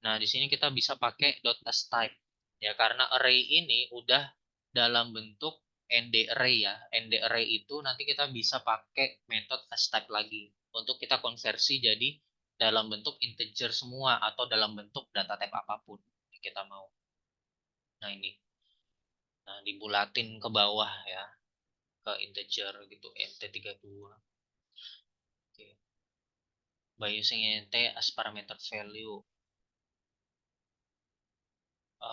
Nah, di sini kita bisa pakai .astype ya, karena array ini udah dalam bentuk ndarray ya. Ndarray itu nanti kita bisa pakai metode astype lagi untuk kita konversi jadi dalam bentuk integer semua atau dalam bentuk data type apapun yang kita mau. Nah, ini. Nah, dibulatin ke bawah ya, ke integer gitu, int32. Oke. By using int as parameter value.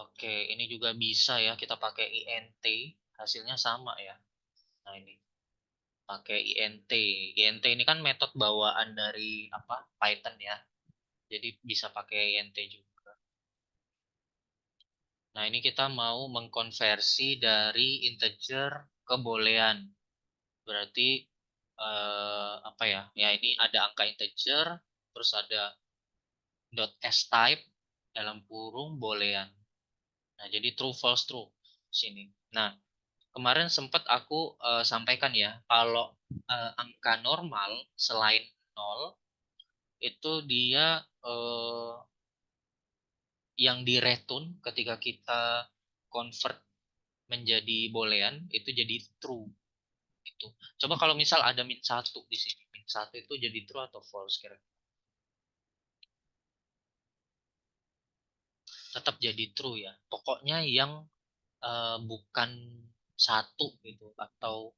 Oke, ini juga bisa ya, kita pakai int, hasilnya sama ya. Nah, ini pakai int. Int ini kan metode bawaan dari apa? Python ya. Jadi bisa pakai int juga. Nah, ini kita mau mengkonversi dari integer ke boolean. Berarti apa ya? Ya, ini ada angka integer, terus ada .astype dalam kurung boolean. Nah, jadi true false true sini. Nah, kemarin sempat aku sampaikan ya, kalau angka normal selain 0 itu dia yang di return ketika kita convert menjadi boolean itu jadi true gitu. Coba kalau misal ada -1 di sini. -1 itu jadi true atau false kira-kira? Tetap jadi true ya. Pokoknya yang bukan 1 gitu atau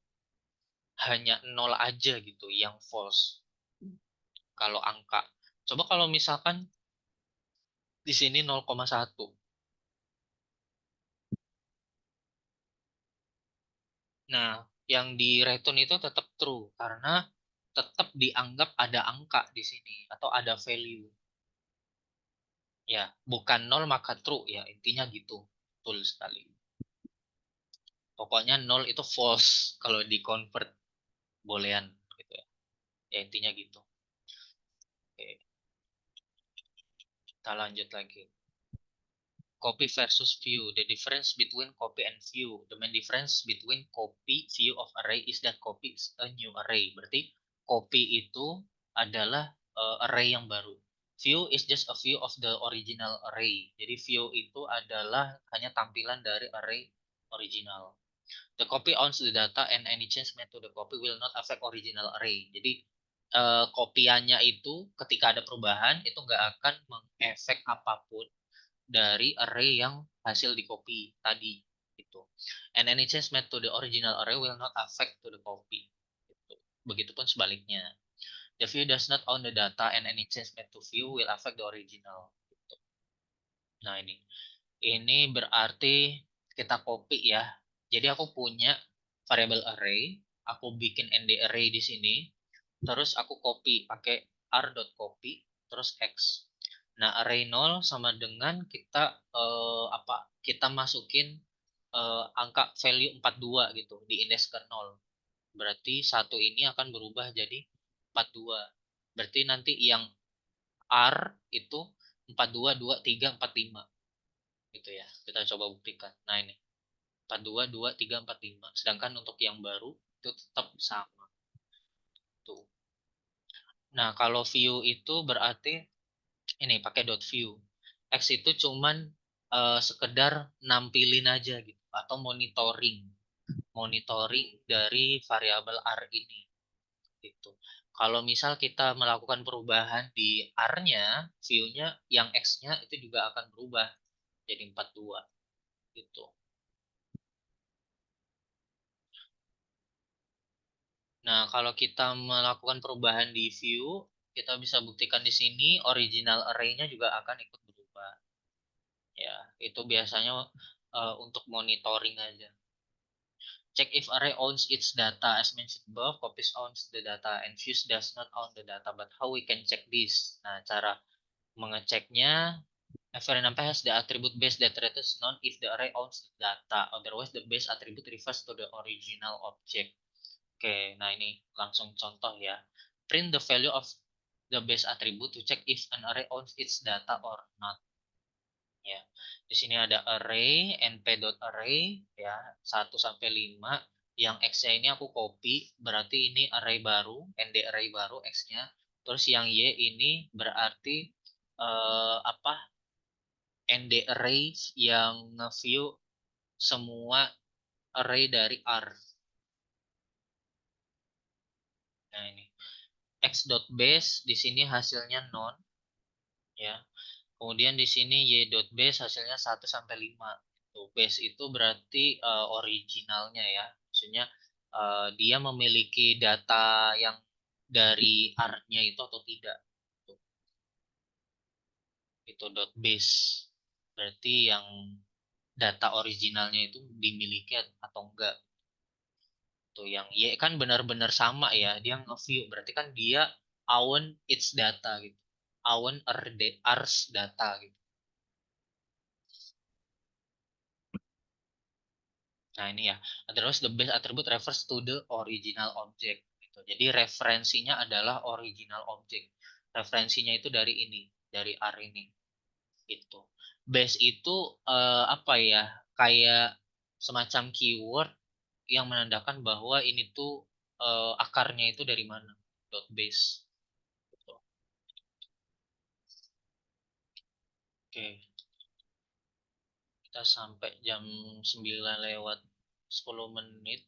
hanya 0 aja gitu yang false kalau angka. Coba kalau misalkan di sini 0,1. Nah, yang di return itu tetap true karena tetap dianggap ada angka di sini atau ada value. Ya, bukan 0 maka true ya, intinya gitu. Betul sekali. Pokoknya 0 itu false kalau di convert boolean gitu ya. Ya, intinya gitu. Oke, kita lanjut lagi. Copy versus view. The difference between copy and view. The main difference between copy view of array is that copy is a new array. Berarti copy itu adalah array yang baru. view is just a view of the original array. Jadi view itu adalah hanya tampilan dari array original. The copy owns the data and any change made to the copy will not affect original array. Jadi kopiannya itu ketika ada perubahan itu nggak akan mengefek apapun dari array yang hasil di copy tadi gitu. And any change made to the original array will not affect to the copy. Gitu. Begitupun sebaliknya. The view does not own the data and any change made to view will affect the original. Gitu. Nah ini berarti kita copy ya. Jadi aku punya variable array, aku bikin nd array di sini, terus aku copy pakai r.copy terus x. Nah, array 0 sama dengan kita kita masukin angka value 42 gitu di indeks ke 0. Berarti satu ini akan berubah jadi 42. Berarti nanti yang R itu 42, 2, 3, 45. Gitu ya. Kita coba buktikan. Nah ini. 42, 2, 3, 4, 5. Sedangkan untuk yang baru itu tetap sama. Tuh. Nah, kalau view itu berarti ini pakai dot view. X itu cuman sekedar nampilin aja gitu atau monitoring. Monitoring dari variabel R ini gitu. Kalau misal kita melakukan perubahan di R-nya, view-nya yang X-nya itu juga akan berubah jadi 42 gitu. Nah, kalau kita melakukan perubahan di view, kita bisa buktikan di sini original array-nya juga akan ikut berubah. Ya, itu biasanya untuk monitoring aja. Check if array owns its data as mentioned above, copies owns the data, and views does not own the data. But how we can check this? Nah, cara mengeceknya, every number has the attribute base that returns none if the array owns the data. Otherwise, the base attribute refers to the original object. Oke, nah ini langsung contoh ya. Print the value of the base attribute to check if an array owns its data or not. Ya, di sini ada array np.array ya 1 sampai 5. Yang x-nya ini aku copy, berarti ini array baru, nd array baru x-nya. Terus yang y ini berarti apa? Nd array yang nge-view semua array dari R. Nah, ini x.base di sini hasilnya non ya. Kemudian di sini y.base hasilnya 1 sampai 5. Tuh, base itu berarti originalnya ya. Maksudnya dia memiliki data yang dari R-nya itu atau tidak. Tuh, itu dot base. Berarti yang data originalnya itu dimiliki atau enggak. Tuh yang Y kan benar-benar sama ya. Dia nge-view berarti kan dia own its data gitu. Own R's data gitu. Nah ini ya, otherwise the base attribute refers to the original object. Gitu. Jadi referensinya adalah original object. Referensinya itu dari ini, dari R ini. Gitu. Base itu apa ya? Kayak semacam keyword yang menandakan bahwa ini tuh akarnya itu dari mana? Dot base. Gitu. Oke, kita sampai jam 9 lewat 10 menit.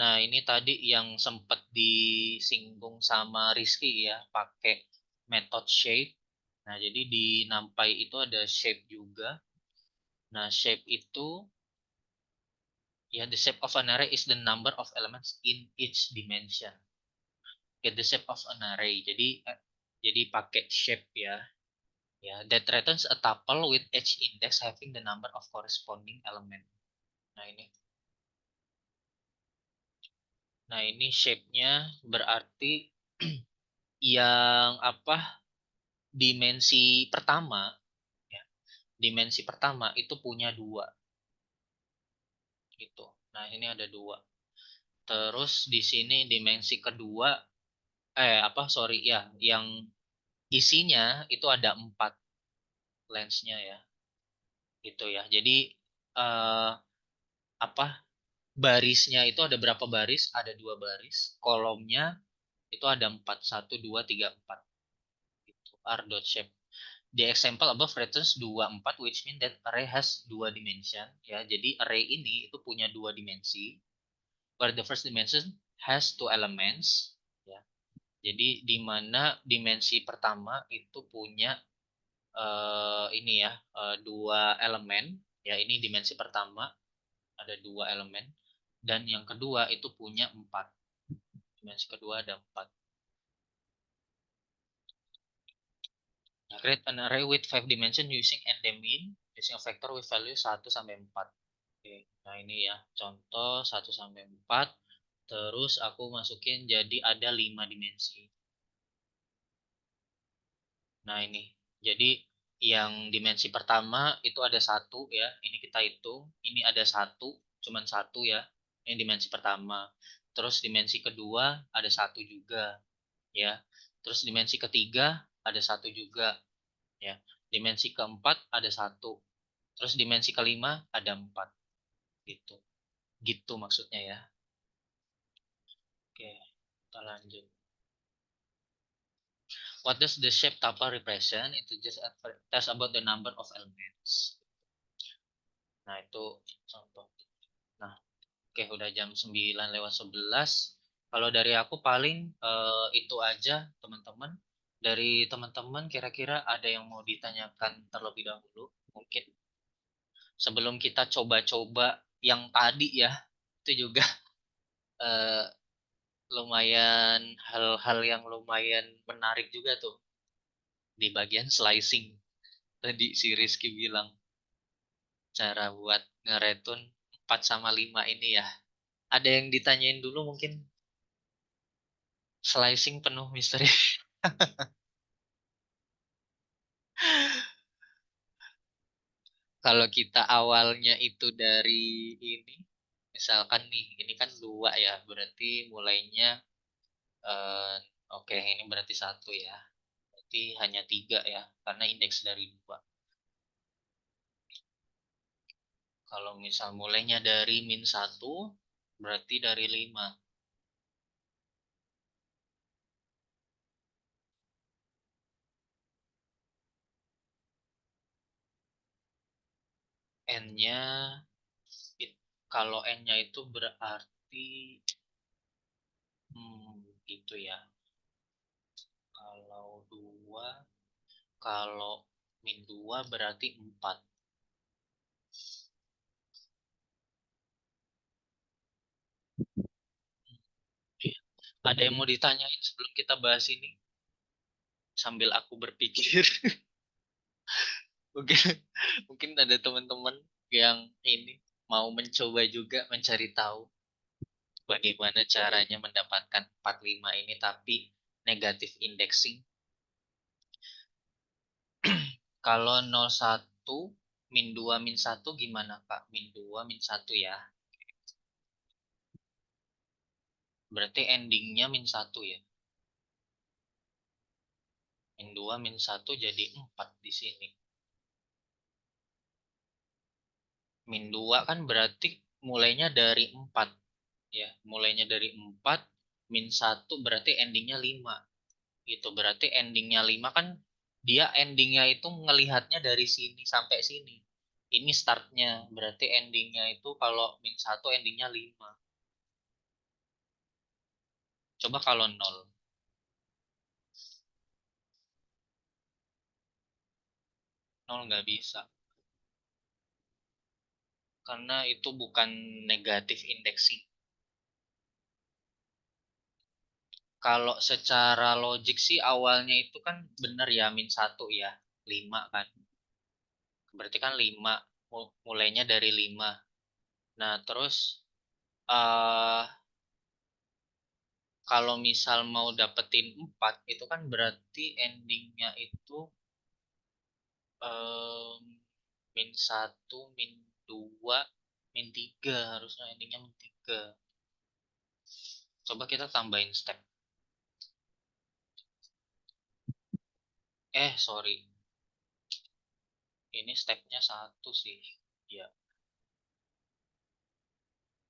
Nah, ini tadi yang sempat disinggung sama Rizky ya, pakai metode shape. Nah, jadi di NumPy itu ada shape juga. Nah, shape itu ya the shape of an array is the number of elements in each dimension. Get the shape of an array. Jadi pakai shape ya. Ya, that returns a tuple with each index having the number of corresponding element. Nah, ini. Nah, ini shape-nya berarti yang apa? Dimensi pertama ya, dimensi pertama itu punya dua gitu. Nah ini ada dua. Terus di sini dimensi kedua apa sorry ya, yang isinya itu ada empat lensnya ya, gitu ya. Jadi eh, apa barisnya itu ada berapa baris? Ada dua baris. Kolomnya itu ada empat, satu, dua, tiga, empat. Gitu. r.shape. The example above returns 2, 4, which mean that array has 2 dimension. Ya, jadi array ini itu punya 2 dimensi, where the first dimension has 2 elements. Ya, jadi di mana dimensi pertama itu punya ini ya 2 elemen. Ya, ini dimensi pertama ada 2 elemen, dan yang kedua itu punya 4. Dimensi kedua ada 4. Nah, create an array with 5 dimension using endemin, using a vector with value 1 sampai 4. Oke, nah ini ya contoh 1 sampai 4. Terus aku masukin jadi ada 5 dimensi. Nah ini, jadi yang dimensi pertama itu ada 1 ya. Ini kita hitung, ini ada 1, cuman 1 ya. Ini dimensi pertama. Terus dimensi kedua ada 1 juga ya. Terus dimensi ketiga ada 1 juga ya. Dimensi keempat ada 1. Terus dimensi kelima ada 4 gitu. Gitu maksudnya ya. Oke, kita lanjut. What does the shape tuple represent? Itu just tell about the number of elements. Nah, itu contoh. Nah, oke, udah jam 9:11. Kalau dari aku paling itu aja, teman-teman. Dari teman-teman kira-kira ada yang mau ditanyakan terlebih dahulu? Mungkin sebelum kita coba-coba yang tadi ya, itu juga eh, lumayan hal-hal yang lumayan menarik juga tuh di bagian slicing. Tadi si Rizky bilang cara buat ngeretun 4 sama 5 ini ya. Ada yang ditanyain dulu mungkin, slicing penuh misteri. Kalau kita awalnya itu dari ini, misalkan nih, ini kan 2 ya, berarti mulainya, eh, oke ini berarti 1 ya. Berarti hanya 3 ya, karena indeks dari 2. Kalau misal mulainya dari -1, berarti dari 5. N-nya, kalau N-nya itu berarti gitu ya. Kalau 2, kalau -2 berarti 4. Ada yang mau ditanyain sebelum kita bahas ini? Sambil aku berpikir. Mungkin mungkin ada teman-teman yang ini mau mencoba juga mencari tahu bagaimana caranya mendapatkan 45 ini tapi negatif indexing. Kalau 01, -2, -1 gimana Kak? -2, -1 ya. Berarti endingnya -1 ya. -2, -1 jadi 4 di sini. -2 kan berarti mulainya dari 4 ya. Mulainya dari 4, -1 berarti endingnya 5. Gitu. Berarti endingnya 5 kan dia endingnya itu ngelihatnya dari sini sampai sini. Ini startnya. Berarti endingnya itu kalau -1 endingnya 5. Coba kalau 0. 0 nggak bisa. Karena itu bukan negatif indexing. Kalau secara logik sih awalnya itu kan benar ya -1 ya. 5 kan. Berarti kan 5. Mulainya dari 5. Nah terus eh kalau misal mau dapetin 4 itu kan berarti endingnya itu em, -1, -2, -3, harusnya endingnya -3. Coba kita tambahin step. Sorry. Ini stepnya 1 sih. Ya,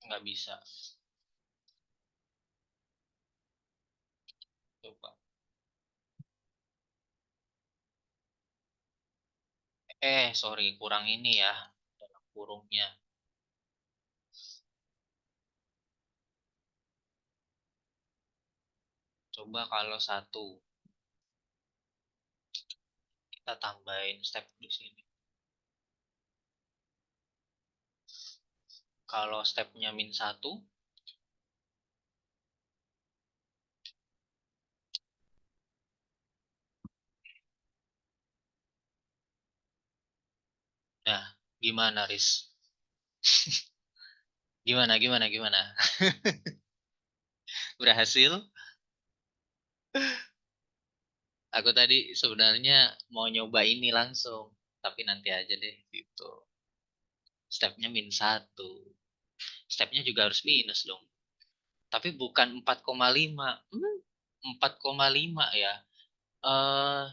nggak bisa. Coba. Sorry, kurang ini ya, dalam kurungnya. Coba kalau satu, kita tambahin step di sini. Kalau stepnya min satu, nah gimana Riz? Gimana? Berhasil? Aku tadi sebenarnya mau nyoba ini langsung, tapi nanti aja deh gitu. Stepnya min satu. Stepnya juga harus minus dong. Tapi bukan 4,5. 4,5 ya. Eh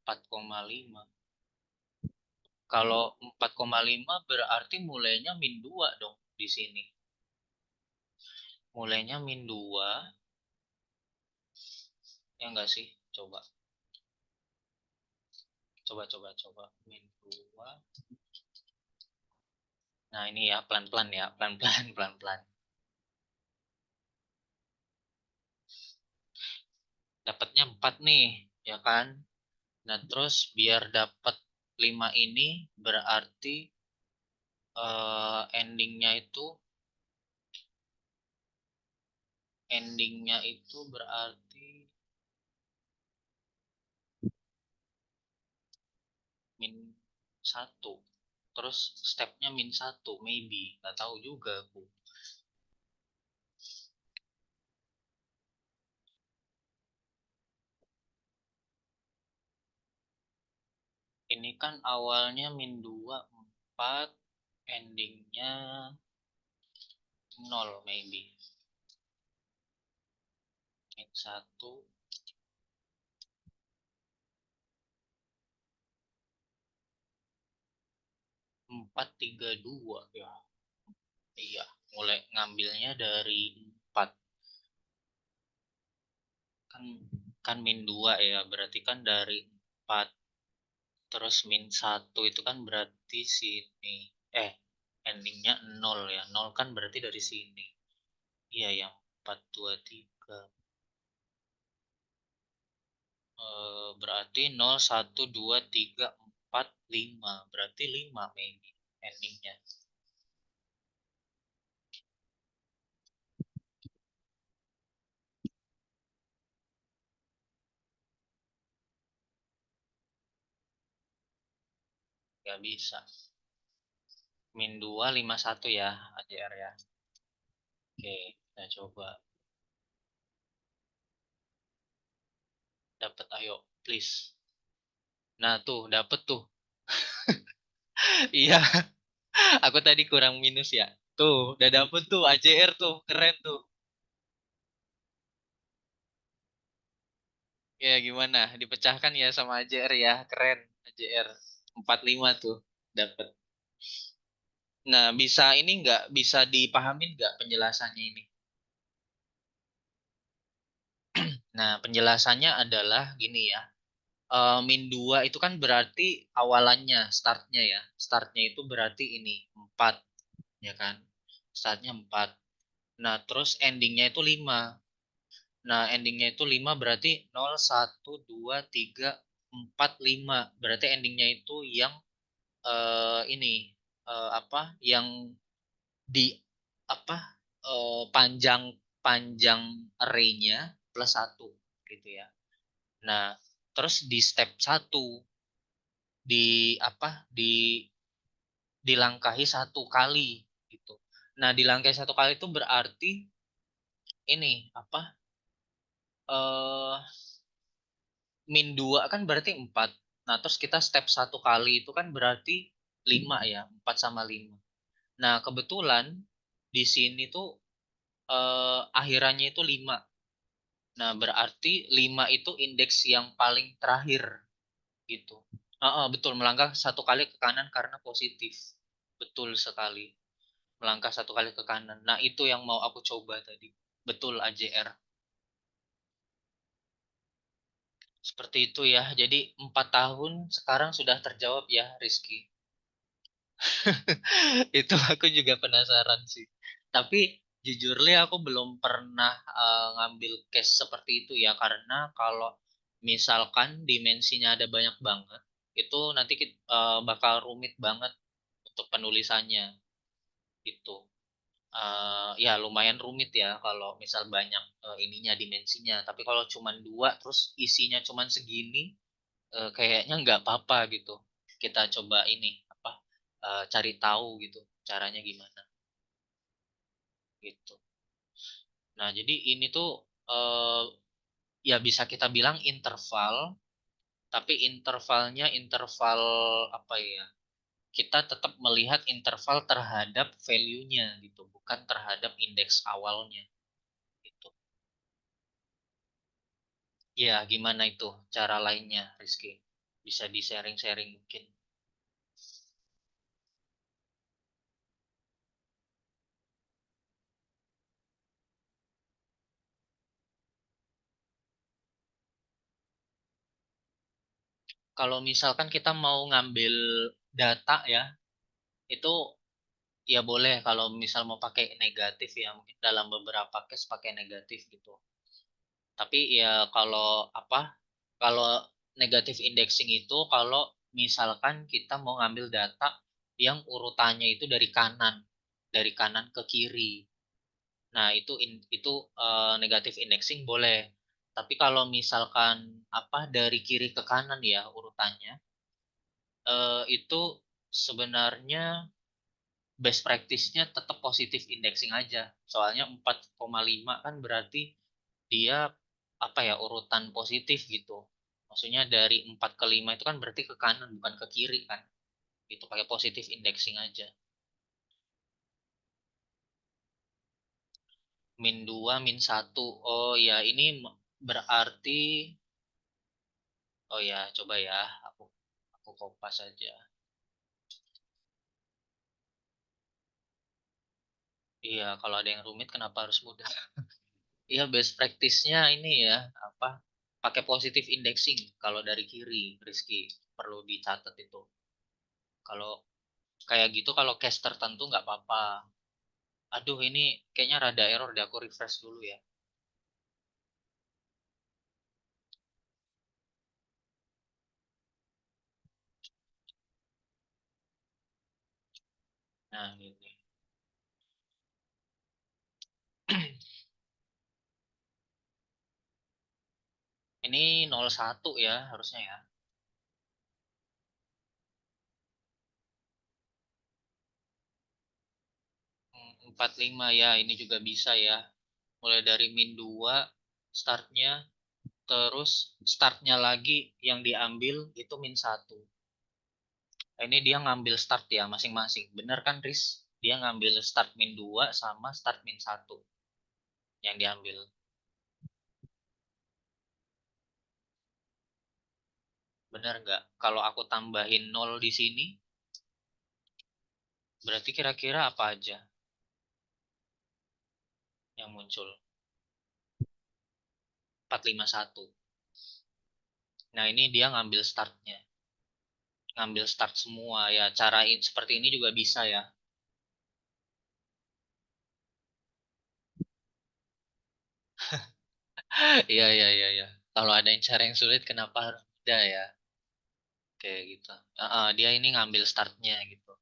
4,5. Kalau 4,5 berarti mulainya min 2 dong di sini. Mulainya min 2, ya enggak sih? Coba. Coba. Min 2. Nah, ini ya pelan-pelan ya, pelan-pelan pelan-pelan. Dapatnya 4 nih, ya kan? Nah, terus biar dapat 5 ini berarti endingnya itu berarti min satu. Terus stepnya min satu, maybe. Nggak tahu juga aku. Ini kan awalnya min 2 4, endingnya 0 maybe. Min satu 4, 3, 2 ya. Iya, mulai ngambilnya dari 4. Kan kan min 2 ya, berarti kan dari 4. Terus min satu itu kan berarti sini. Endingnya 0 ya. 0 kan berarti dari sini. Iya, yang 4, 2, 3. Berarti 0, 1, 2, 3, 4, 5. Berarti 5 maybe endingnya. Gak bisa. Min 2, 5, 1 ya, AJR ya. Oke, kita coba. Dapat, ayo, please. Nah, tuh, dapet tuh. Iya, aku tadi kurang minus ya. Tuh, udah dapet tuh AJR tuh, keren tuh. Ya, gimana? Dipecahkan ya sama AJR ya, keren. AJR 45 tuh, dapet. Nah, bisa ini nggak? Bisa dipahamin nggak penjelasannya ini? Nah, penjelasannya adalah gini ya. Min 2 itu kan berarti awalannya, startnya ya. Startnya itu berarti ini, 4, ya kan? Startnya 4. Nah, terus endingnya itu 5. Nah, endingnya itu 5 berarti 0, 1, 2, 3, 4, 5. Berarti endingnya itu yang ini apa? Yang di apa? Panjang panjang array-nya plus 1 gitu ya. Nah, terus di step satu di apa? Dilangkahi satu kali gitu. Nah, dilangkahi satu kali itu berarti ini apa? eh Min 2 kan berarti 4. Nah, terus kita step satu kali itu kan berarti 5 ya, 4 sama 5. Nah, kebetulan di sini tuh akhirannya itu 5. Nah, berarti 5 itu indeks yang paling terakhir gitu. Betul, melangkah satu kali ke kanan karena positif. Betul sekali. Melangkah satu kali ke kanan. Nah, itu yang mau aku coba tadi. Betul, AJR. Seperti itu ya. Jadi 4 tahun sekarang sudah terjawab ya, Rizky. Itu aku juga penasaran sih. Tapi jujur li aku belum pernah ngambil case seperti itu ya, karena kalau misalkan dimensinya ada banyak banget, itu nanti bakal rumit banget untuk penulisannya itu. Ya lumayan rumit ya kalau misal banyak ininya dimensinya. Tapi kalau cuman dua terus isinya cuman segini, kayaknya nggak apa-apa gitu. Kita coba ini apa, cari tahu gitu caranya gimana gitu. Nah, jadi ini tuh eh, ya bisa kita bilang interval, tapi intervalnya interval apa ya? Kita tetap melihat interval terhadap value-nya gitu, bukan terhadap indeks awalnya gitu. Ya, gimana itu cara lainnya, Rizky? Bisa di-sharing-sharing mungkin. Kalau misalkan kita mau ngambil data ya, itu ya boleh kalau misal mau pakai negatif ya, mungkin dalam beberapa case pakai negatif gitu. Tapi ya kalau apa? Kalau negatif indexing itu kalau misalkan kita mau ngambil data yang urutannya itu dari kanan ke kiri. Nah, itu negatif indexing boleh. Tapi kalau misalkan apa dari kiri ke kanan ya urutannya, itu sebenarnya best practice-nya tetap positif indexing aja. Soalnya 4,5 kan berarti dia apa ya urutan positif gitu. Maksudnya dari 4 ke 5 itu kan berarti ke kanan bukan ke kiri kan. Itu pakai positif indexing aja. -2 -1. Oh ya, ini berarti oh ya, coba ya. Aku kopas aja. Iya, kalau ada yang rumit kenapa harus mudah? Iya, best practice-nya ini ya, apa? Pakai positive indexing kalau dari kiri, Rizky. Perlu dicatat itu. Kalau kayak gitu kalau case tertentu nggak apa-apa. Aduh, ini kayaknya rada error deh, aku refresh dulu ya. Nah, ini. Ini 01 ya harusnya ya. 45 ya, ini juga bisa ya. Mulai dari -2 startnya, terus startnya lagi yang diambil itu -1. Nah, ini dia ngambil start ya masing-masing. Bener kan, Riz? Dia ngambil start -2 sama start -1 yang diambil. Bener nggak? Kalau aku tambahin 0 di sini, berarti kira-kira apa aja yang muncul? 451. Nah, ini dia ngambil startnya. Ngambil start semua ya. Cara seperti ini juga bisa ya. Iya, iya, iya, iya. Kalau ada yang cara yang sulit, kenapa harus ada ya? Kayak gitu. Dia ini ngambil startnya gitu.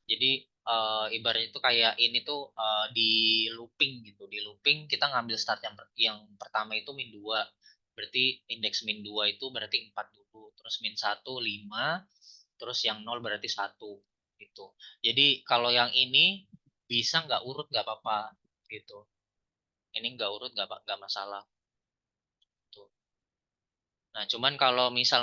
Jadi ibaratnya itu kayak ini tuh di looping gitu. Di looping kita ngambil start yang pertama itu -2. Berarti indeks -2 itu berarti 4 dulu. Terus -1 5, terus yang 0 berarti 1 gitu. Jadi kalau yang ini bisa nggak urut nggak apa-apa gitu. Ini nggak urut nggak masalah tuh. Nah, cuman kalau misal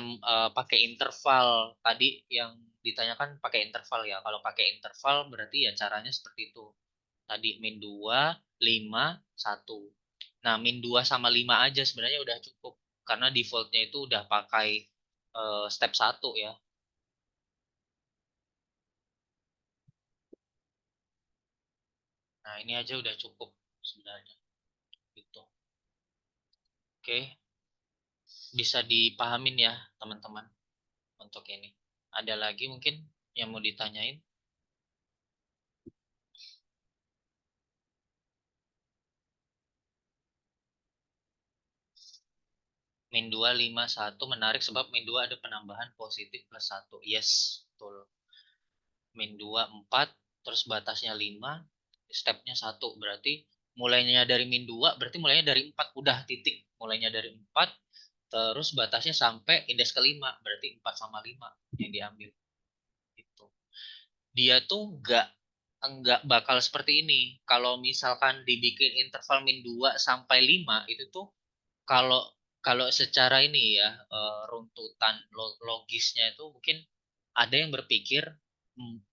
pakai interval tadi yang ditanyakan pakai interval ya. Kalau pakai interval berarti ya caranya seperti itu. Tadi -2 5 1. Nah, -2 sama 5 aja sebenarnya udah cukup karena defaultnya itu udah pakai step 1 ya. Nah, ini aja udah cukup sebenarnya gitu. Oke. bisa dipahamin ya teman-teman untuk ini. Ada lagi mungkin yang mau ditanyain? Min 2 5 1 menarik sebab min 2 ada penambahan positif plus 1. Yes, betul. Min 2 4 terus batasnya 5, stepnya 1. Berarti mulainya dari min 2 berarti mulainya dari 4 udah titik. Mulainya dari 4 terus batasnya sampai indeks kelima berarti 4 sama 5 yang diambil. Itu. Dia tuh enggak bakal seperti ini. Kalau misalkan dibikin interval min 2 sampai 5 itu tuh kalau kalau secara ini ya runtutan logisnya itu mungkin ada yang berpikir 4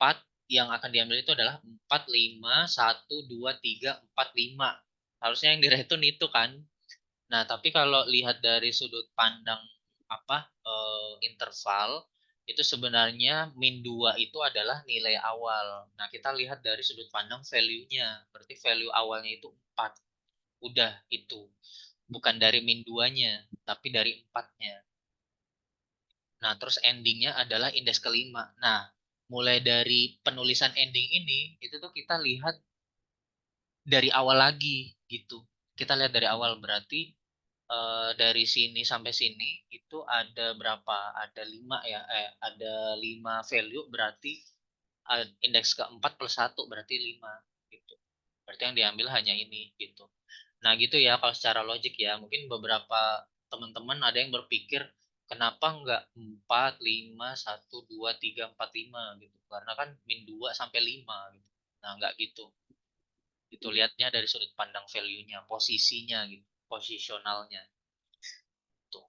yang akan diambil itu adalah 4 5 1 2 3 4 5. Harusnya yang diretun itu kan. Nah, tapi kalau lihat dari sudut pandang apa interval itu sebenarnya min 2 itu adalah nilai awal. Nah, kita lihat dari sudut pandang value-nya. Berarti value awalnya itu 4. Udah itu. Bukan dari min 2-nya, tapi dari 4-nya. Nah, terus endingnya adalah indeks kelima. Nah, mulai dari penulisan ending ini, itu tuh kita lihat dari awal lagi gitu. Kita lihat dari awal berarti dari sini sampai sini itu ada berapa? Ada 5 ya, ada 5 value berarti indeks keempat plus satu berarti 5 gitu. Berarti yang diambil hanya ini gitu. Nah gitu ya kalau secara logik ya. Mungkin beberapa teman-teman ada yang berpikir kenapa nggak 4 5 1 2 3 4 5 gitu. Karena kan min 2 sampai 5 gitu. Nah nggak gitu. Itu lihatnya dari sudut pandang value-nya, posisinya gitu, posisionalnya. Tuh.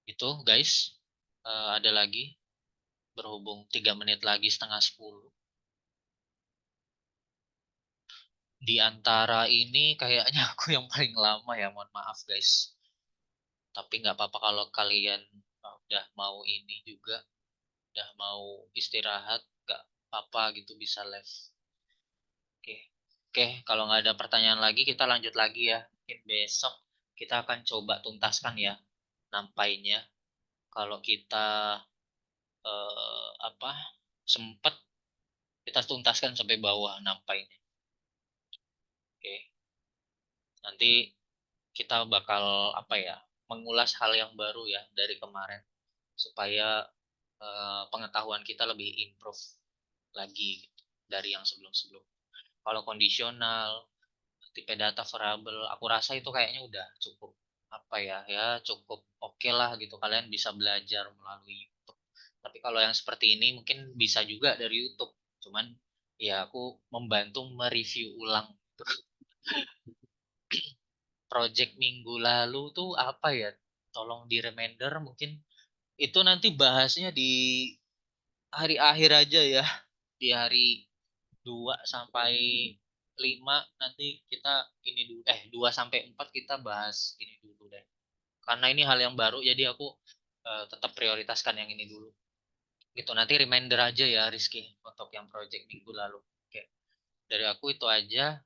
Itu guys, ada lagi berhubung 3 menit lagi setengah 10. Di antara ini kayaknya aku yang paling lama ya, mohon maaf guys. Tapi nggak apa-apa kalau kalian udah mau ini juga, udah mau istirahat, nggak apa-apa gitu bisa live. Oke, oke. Kalau nggak ada pertanyaan lagi, kita lanjut lagi ya. Mungkin besok kita akan coba tuntaskan ya nampainya. Kalau kita apa sempat kita tuntaskan sampai bawah nampainya. Oke, nanti kita bakal apa ya mengulas hal yang baru ya dari kemarin supaya pengetahuan kita lebih improve lagi gitu, dari yang sebelum-sebelum. Kalau kondisional, tipe data variabel, aku rasa itu kayaknya udah cukup apa ya ya cukup oke lah gitu. Kalian bisa belajar melalui YouTube. Tapi kalau yang seperti ini mungkin bisa juga dari YouTube. Cuman ya aku membantu mereview ulang project minggu lalu tuh apa ya? Tolong di reminder mungkin itu nanti bahasnya di hari akhir aja ya. Di hari 2 sampai 5 nanti kita ini dulu 2 sampai 4 kita bahas ini dulu deh. Karena ini hal yang baru jadi aku tetap prioritaskan yang ini dulu. Gitu nanti reminder aja ya Rizky untuk yang project minggu lalu. Oke. Dari aku itu aja.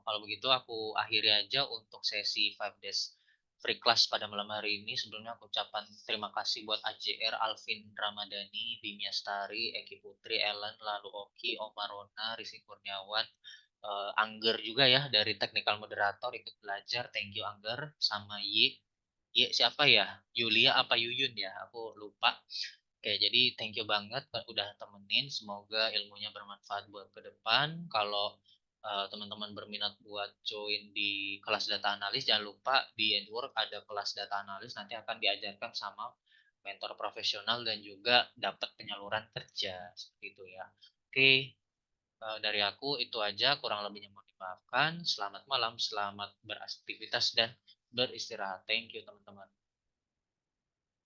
Kalau begitu aku akhiri aja untuk sesi 5 days free class pada malam hari ini. Sebelumnya aku ucapkan terima kasih buat AJR, Alvin Ramadhani, Dimya Stari, Eki Putri, Ellen, lalu Oki, Omar Rona, Rizky Kurniawan, Angger juga ya dari technical moderator ikut belajar. Thank you Angger sama siapa ya? Yulia apa Yuyun ya? Aku lupa. Oke, jadi thank you banget udah temenin. Semoga ilmunya bermanfaat buat ke depan. Kalau teman-teman berminat buat join di kelas data analis, jangan lupa di Endwork ada kelas data analis. Nanti akan diajarkan sama mentor profesional dan juga dapat penyaluran kerja. Seperti itu ya. Oke, dari aku itu aja. Kurang lebihnya mohon dimaafkan. Selamat malam, selamat beraktivitas dan beristirahat. Thank you teman-teman.